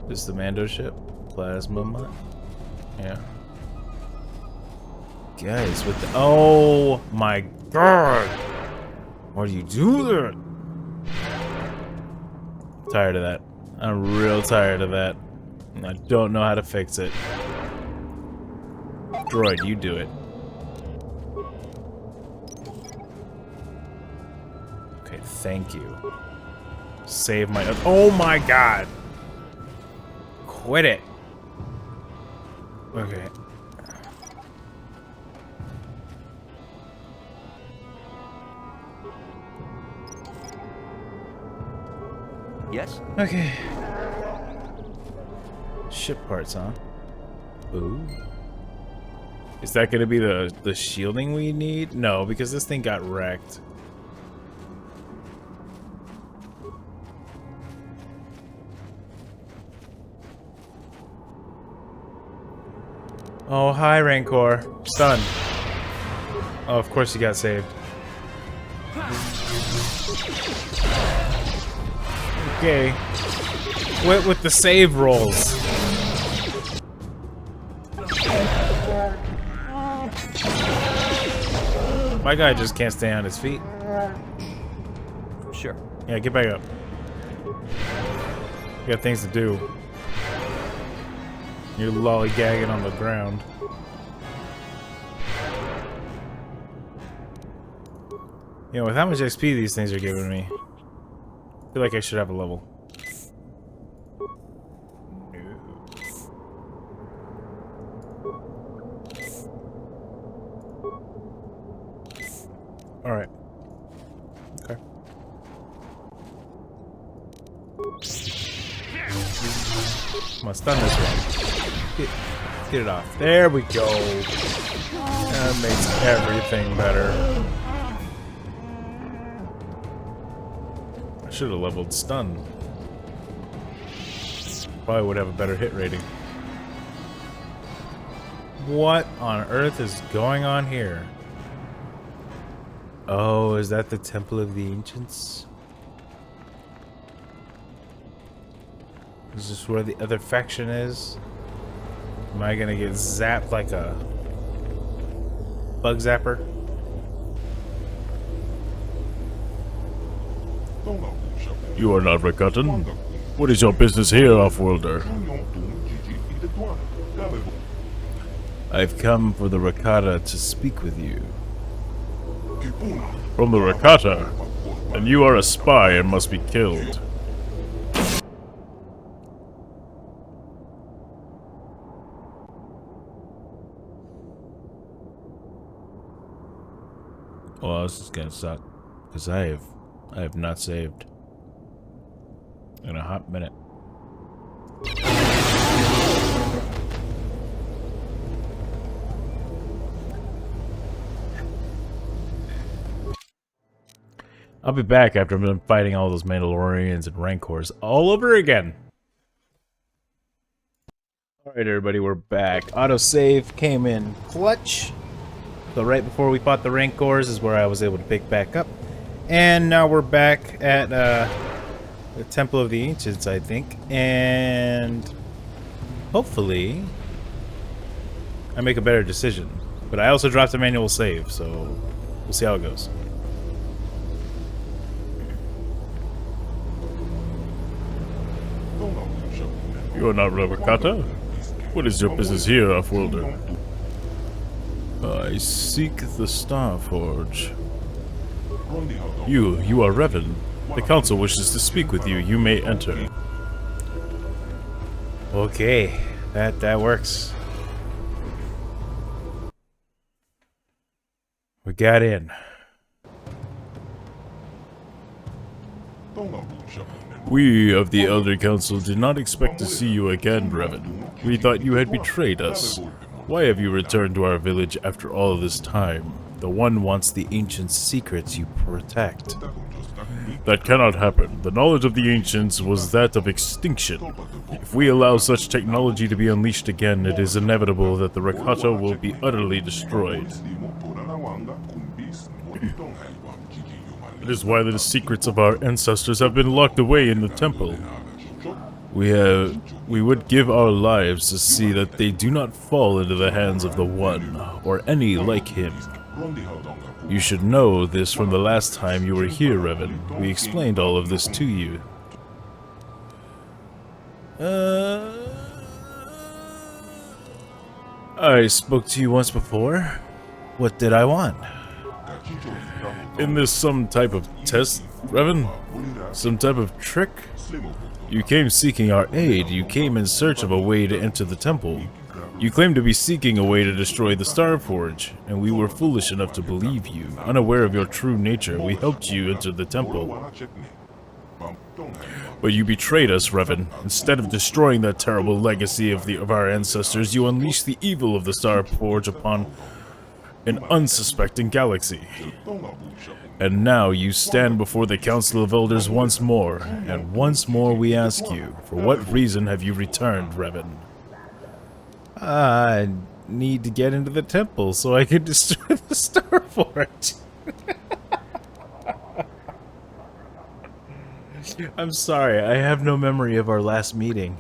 This is the Mando ship. Plasma mine. Yeah. Guys, with the... Oh my god! Why do you do that? I'm tired of that. I'm real tired of that. I don't know how to fix it. Droid, you do it. Okay, thank you. Save my... Oh my god! Quit it! Okay. Yes? Okay. Ship parts, huh? Ooh. Is that gonna be the shielding we need? No, because this thing got wrecked. Oh, hi, Rancor. Stun. Oh, of course you got saved. Okay. Quit with the save rolls. My guy just can't stay on his feet. Sure. Yeah, get back up. You got things to do. You're lollygagging on the ground. You know, with how much XP these things are giving me, I feel like I should have a level. Alright. Okay. Come on, stun this one. Get it off. There we go. That makes everything better. I should have leveled stun. Probably would have a better hit rating. What on earth is going on here? Oh, is that the Temple of the Ancients? Is this where the other faction is? Am I gonna get zapped like a bug zapper? You are not Rakatan? What is your business here, Offworlder? I've come for the Rakata to speak with you. From the Rakata? And you are a spy and must be killed. Oh, this is gonna suck. Because I have not saved. In a hot minute. I'll be back after I'm done fighting all those Mandalorians and Rancors all over again. Alright everybody, we're back. Autosave came in clutch. So right before we fought the Rancors is where I was able to pick back up. And now we're back at the Temple of the Ancients, I think. And hopefully I make a better decision. But I also dropped a manual save, so we'll see how it goes. You are not Rakata? What is your business here, Offworlder? I seek the Starforge. You are Revan. The council wishes to speak with you. You may enter. Okay, that works. We got in. We of the Elder Council did not expect to see you again, Revan. We thought you had betrayed us. Why have you returned to our village after all this time? The one wants the ancient secrets you protect. That cannot happen. The knowledge of the ancients was that of extinction. If we allow such technology to be unleashed again, it is inevitable that the Rakata will be utterly destroyed. It is why the secrets of our ancestors have been locked away in the temple. We would give our lives to see that they do not fall into the hands of the One, or any like him. You should know this from the last time you were here, Revan. We explained all of this to you. I spoke to you once before. What did I want? Isn't this some type of test, Revan? Some type of trick? You came seeking our aid. You came in search of a way to enter the temple. You claimed to be seeking a way to destroy the Starforge, and we were foolish enough to believe you. Unaware of your true nature, we helped you enter the temple. But you betrayed us, Revan. Instead of destroying that terrible legacy of our ancestors, you unleashed the evil of the Starforge upon an unsuspecting galaxy. And now you stand before the Council of Elders once more, and once more we ask you, for what reason have you returned, Revan? I need to get into the temple so I can destroy the Starforge. I'm sorry, I have no memory of our last meeting.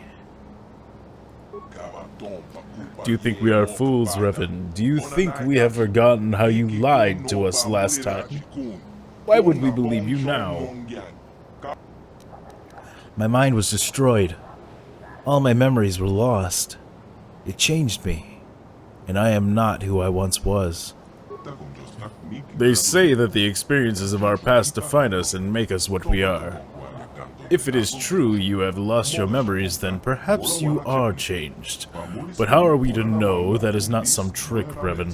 Do you think we are fools, Revan? Do you think we have forgotten how you lied to us last time? Why would we believe you now? My mind was destroyed. All my memories were lost. It changed me, and I am not who I once was. They say that the experiences of our past define us and make us what we are. If it is true you have lost your memories, then perhaps you are changed. But how are we to know that is not some trick, Revan?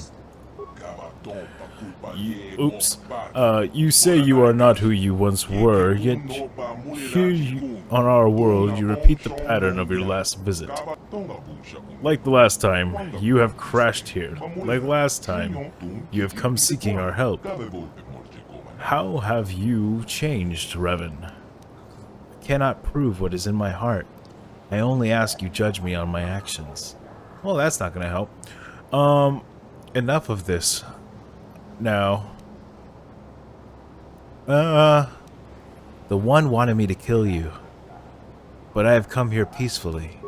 You say you are not who you once were, yet on our world you repeat the pattern of your last visit. Like the last time, you have crashed here. Like last time, you have come seeking our help. How have you changed, Revan? I cannot prove what is in my heart. I only ask you judge me on my actions. Well, that's not gonna help. Enough of this. Now, the one wanted me to kill you, but I have come here peacefully.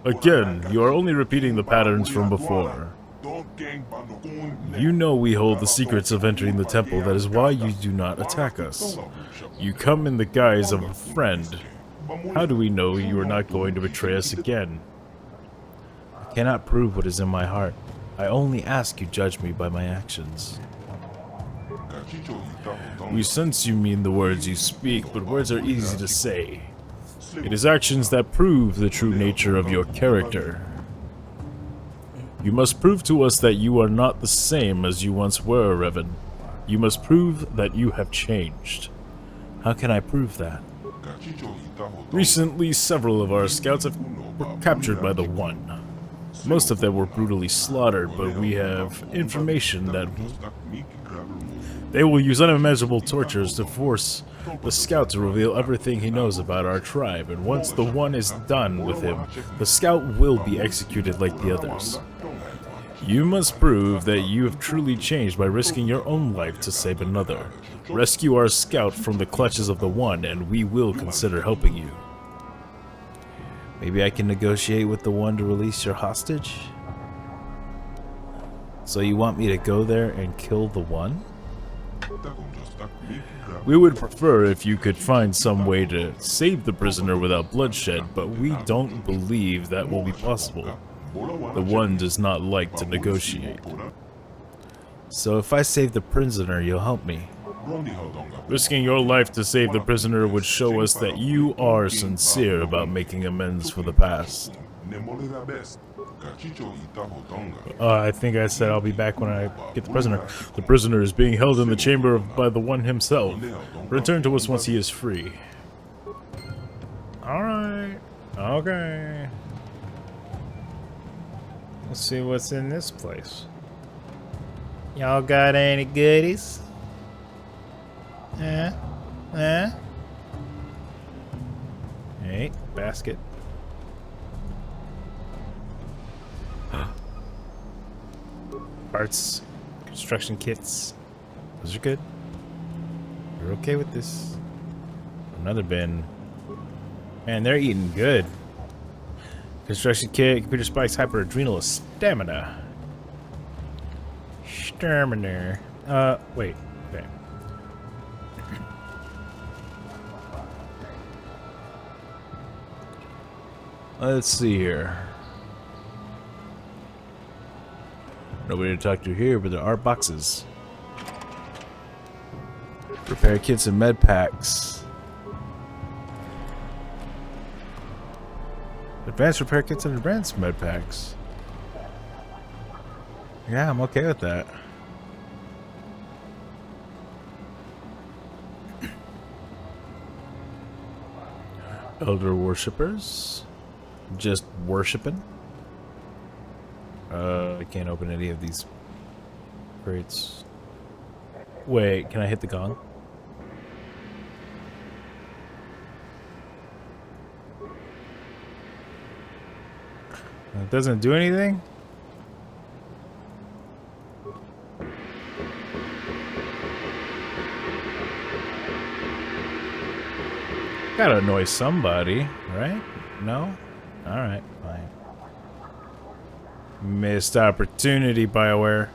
Again, you are only repeating the patterns from before. You know we hold the secrets of entering the temple, that is why you do not attack us. You come in the guise of a friend. How do we know you are not going to betray us again? I cannot prove what is in my heart. I only ask you judge me by my actions. We sense you mean the words you speak, but words are easy to say. It is actions that prove the true nature of your character. You must prove to us that you are not the same as you once were, Revan. You must prove that you have changed. How can I prove that? Recently, several of our scouts were captured by the One. Most of them were brutally slaughtered, but we have information that they will use unimaginable tortures to force the scout to reveal everything he knows about our tribe, and once the One is done with him, the scout will be executed like the others. You must prove that you have truly changed by risking your own life to save another. Rescue our scout from the clutches of the One, and we will consider helping you. Maybe I can negotiate with the One to release your hostage? So you want me to go there and kill the One? We would prefer if you could find some way to save the prisoner without bloodshed, but we don't believe that will be possible. The One does not like to negotiate. So if I save the prisoner, you'll help me? Risking your life to save the prisoner would show us that you are sincere about making amends for the past. I think I said I'll be back when I get the prisoner. The prisoner is being held in the chamber by the One himself. Return to us once he is free. Alright. Okay. Let's see what's in this place. Y'all got any goodies? Hey, basket. Parts, construction kits. Those are good. We're okay with this. Another bin. Man, they're eating good. Construction kit, computer spikes, hyper-adrenal stamina. Stamina. Wait. Okay. Let's see here. Nobody to talk to here, but there are boxes. Repair kits and med packs. Advanced repair kits and advanced med packs. Yeah, I'm okay with that. Elder worshippers. Just worshiping. I can't open any of these crates. Wait, can I hit the gong? It doesn't do anything? Gotta annoy somebody, right? No? Alright, fine. Missed opportunity, BioWare.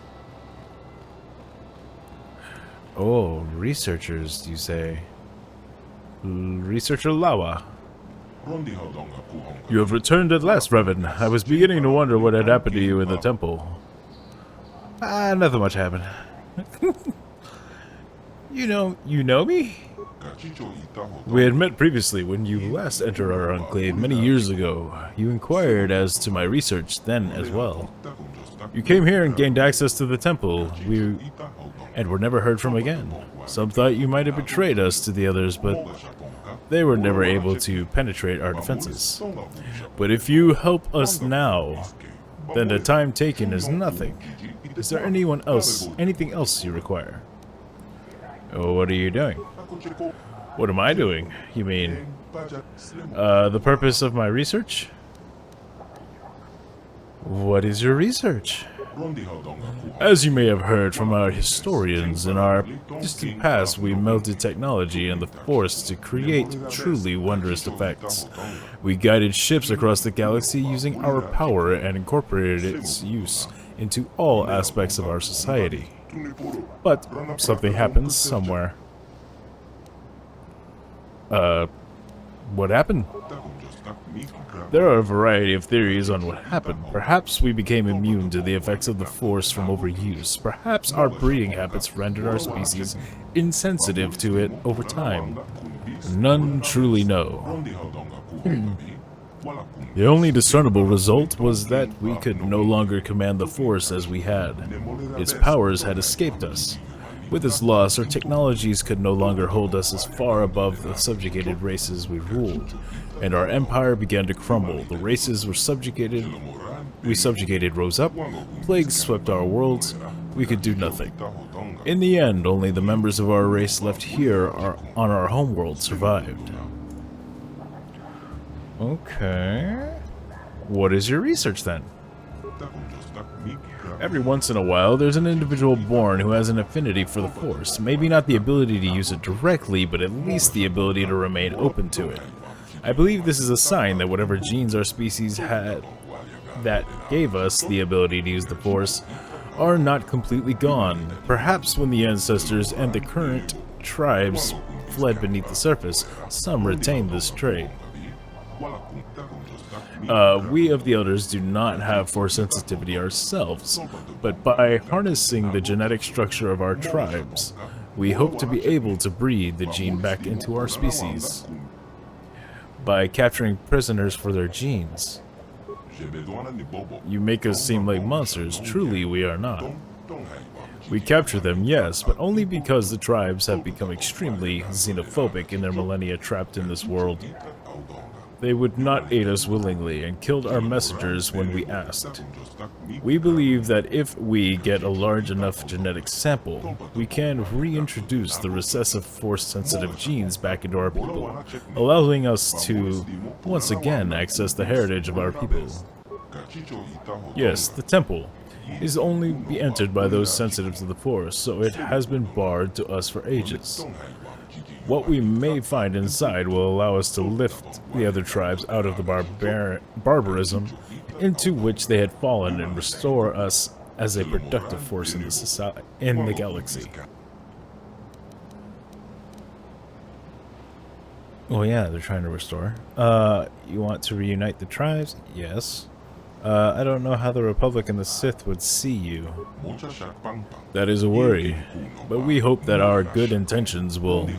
Oh, researchers, you say? Researcher Lawa. You have returned at last, Revan. I was beginning to wonder what had happened to you in the temple. Nothing much happened. You know me? We had met previously when you last entered our enclave many years ago. You inquired as to my research then as well. You came here and gained access to the temple, and were never heard from again. Some thought you might have betrayed us to the others, but they were never able to penetrate our defenses. But if you help us now, then the time taken is nothing. Is there anything else you require? Oh, what are you doing? What am I doing? You mean, the purpose of my research? What is your research? As you may have heard from our historians, in our distant past we melded technology and the Force to create truly wondrous effects. We guided ships across the galaxy using our power and incorporated its use into all aspects of our society. But something happens somewhere. What happened? There are a variety of theories on what happened. Perhaps we became immune to the effects of the Force from overuse. Perhaps our breeding habits rendered our species insensitive to it over time. None truly know. The only discernible result was that we could no longer command the Force as we had. Its powers had escaped us. With its loss, our technologies could no longer hold us as far above the subjugated races we ruled, and our empire began to crumble. The races we subjugated rose up, plagues swept our worlds, we could do nothing. In the end, only the members of our race left here on our homeworld survived. Okay. What is your research then? Every once in a while, there's an individual born who has an affinity for the Force. Maybe not the ability to use it directly, but at least the ability to remain open to it. I believe this is a sign that whatever genes our species had that gave us the ability to use the Force are not completely gone. Perhaps when the ancestors and the current tribes fled beneath the surface, some retained this trait. We of the Elders do not have Force sensitivity ourselves, but by harnessing the genetic structure of our tribes, we hope to be able to breed the gene back into our species. By capturing prisoners for their genes. You make us seem like monsters. Truly, we are not. We capture them, yes, but only because the tribes have become extremely xenophobic in their millennia trapped in this world. They would not aid us willingly and killed our messengers when we asked. We believe that if we get a large enough genetic sample, we can reintroduce the recessive Force-sensitive genes back into our people, allowing us to, once again, access the heritage of our people. Yes, the temple is only be entered by those sensitive to the Force, so it has been barred to us for ages. What we may find inside will allow us to lift the other tribes out of the barbarism into which they had fallen and restore us as a productive force in the galaxy. Oh yeah, they're trying to restore. You want to reunite the tribes? Yes. I don't know how the Republic and the Sith would see you. That is a worry, but we hope that our good intentions will...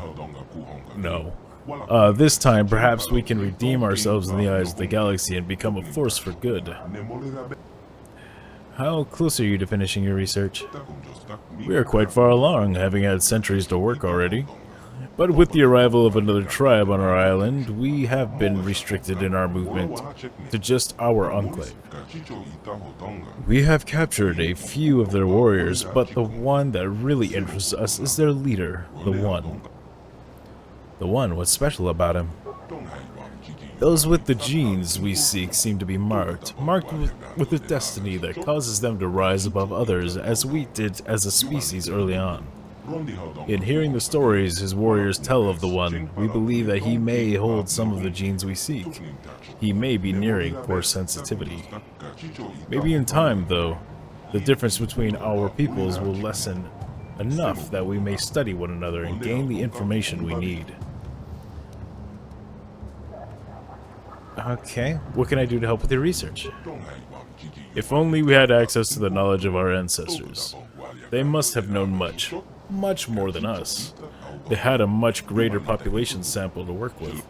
No. This time, perhaps we can redeem ourselves in the eyes of the galaxy and become a force for good. How close are you to finishing your research? We are quite far along, having had centuries to work already. But with the arrival of another tribe on our island, we have been restricted in our movement to just our enclave. We have captured a few of their warriors, but the one that really interests us is their leader, the One. The One, what's special about him? Those with the genes we seek seem to be marked with a destiny that causes them to rise above others, as we did as a species early on. In hearing the stories his warriors tell of the One, we believe that he may hold some of the genes we seek. He may be nearing Force sensitivity. Maybe in time, though, the difference between our peoples will lessen enough that we may study one another and gain the information we need. Okay, what can I do to help with your research? If only we had access to the knowledge of our ancestors. They must have known much more than us. they had a much greater population sample to work with.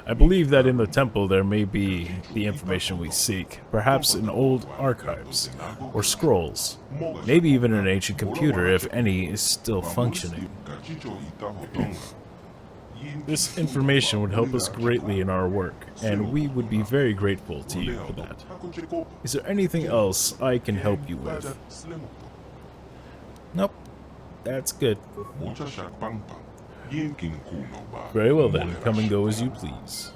I believe that in the temple there may be the information we seek, perhaps in old archives, or scrolls, maybe even an ancient computer if any is still functioning. This information would help us greatly in our work, and we would be very grateful to you for that. Is there anything else I can help you with? Nope. That's good. Very well then, come and go as you please.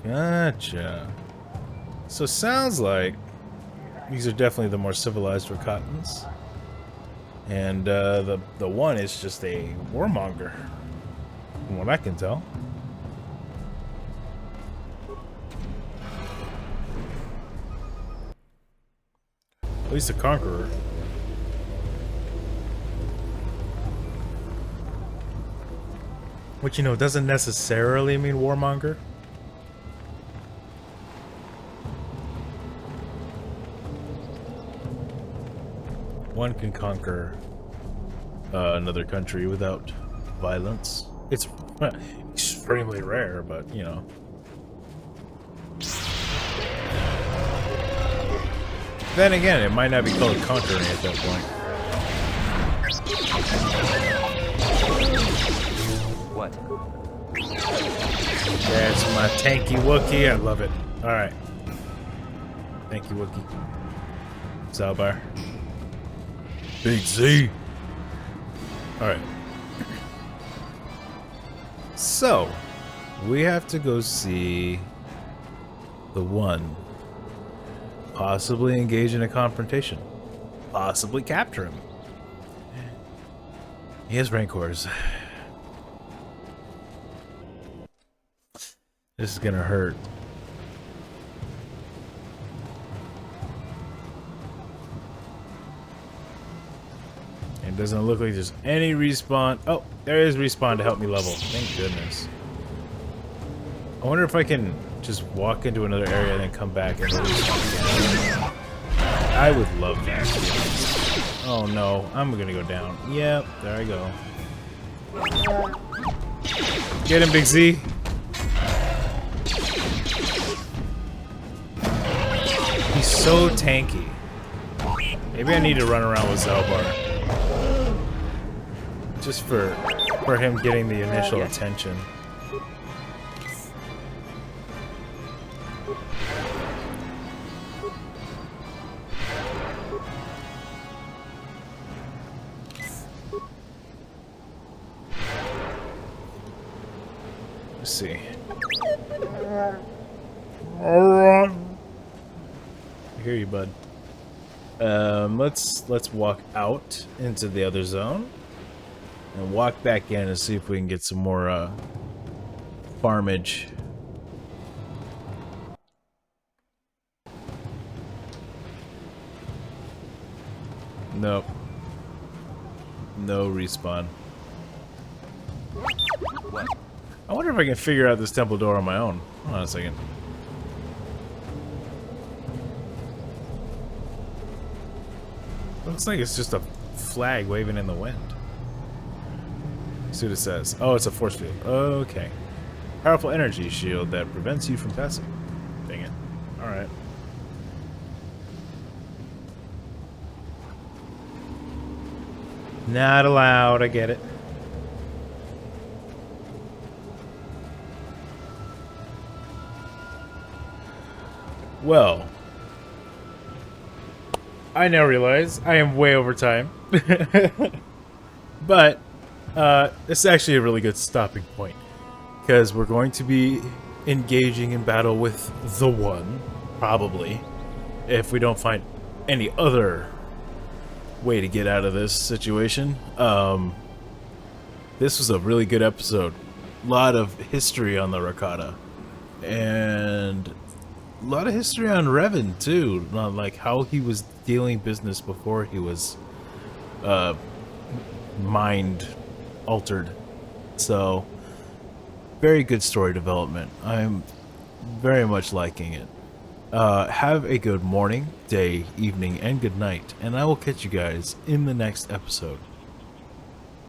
Gotcha. So sounds like these are definitely the more civilized Rakatans. And the one is just a warmonger, from what I can tell. At least a conqueror. Which, you know, doesn't necessarily mean warmonger. One can conquer another country without violence. It's extremely rare, but, you know. Then again, it might not be called conquering at that point. What? That's my tanky Wookie. I love it. Alright. Thank you, Wookie. Zalbar. Big Z. Alright. So, we have to go see the one. Possibly engage in a confrontation. Possibly capture him. He has rancors. This is gonna hurt. It doesn't look like there's any respawn. Oh, there is respawn to help me level. Thank goodness. I wonder if I can just walk into another area and then come back and respawn again. I would love that. Oh no, I'm gonna go down. Yep, there I go. Get him, Big Z. He's so tanky. Maybe I need to run around with Zalbar. Just for him getting the initial attention. Let's see. I hear you, bud. Let's walk out into the other zone and walk back in and see if we can get some more farmage. Nope. No respawn. What? I wonder if I can figure out this temple door on my own. Hold on a second. Looks like it's just a flag waving in the wind. See what it says. Oh, it's a force field. Okay. Powerful energy shield that prevents you from passing. Dang it. Alright. Not allowed, I get it. Well, I now realize I am way over time. But it's actually a really good stopping point, because we're going to be engaging in battle with the one, probably, if we don't find any other way to get out of this situation. This was a really good episode. A lot of history on the Rakata, and a lot of history on Revan too, like how he was dealing business before he was mind altered. So very good story development. I'm very much liking it. Have a good morning, day, evening, and good night, and I will catch you guys in the next episode.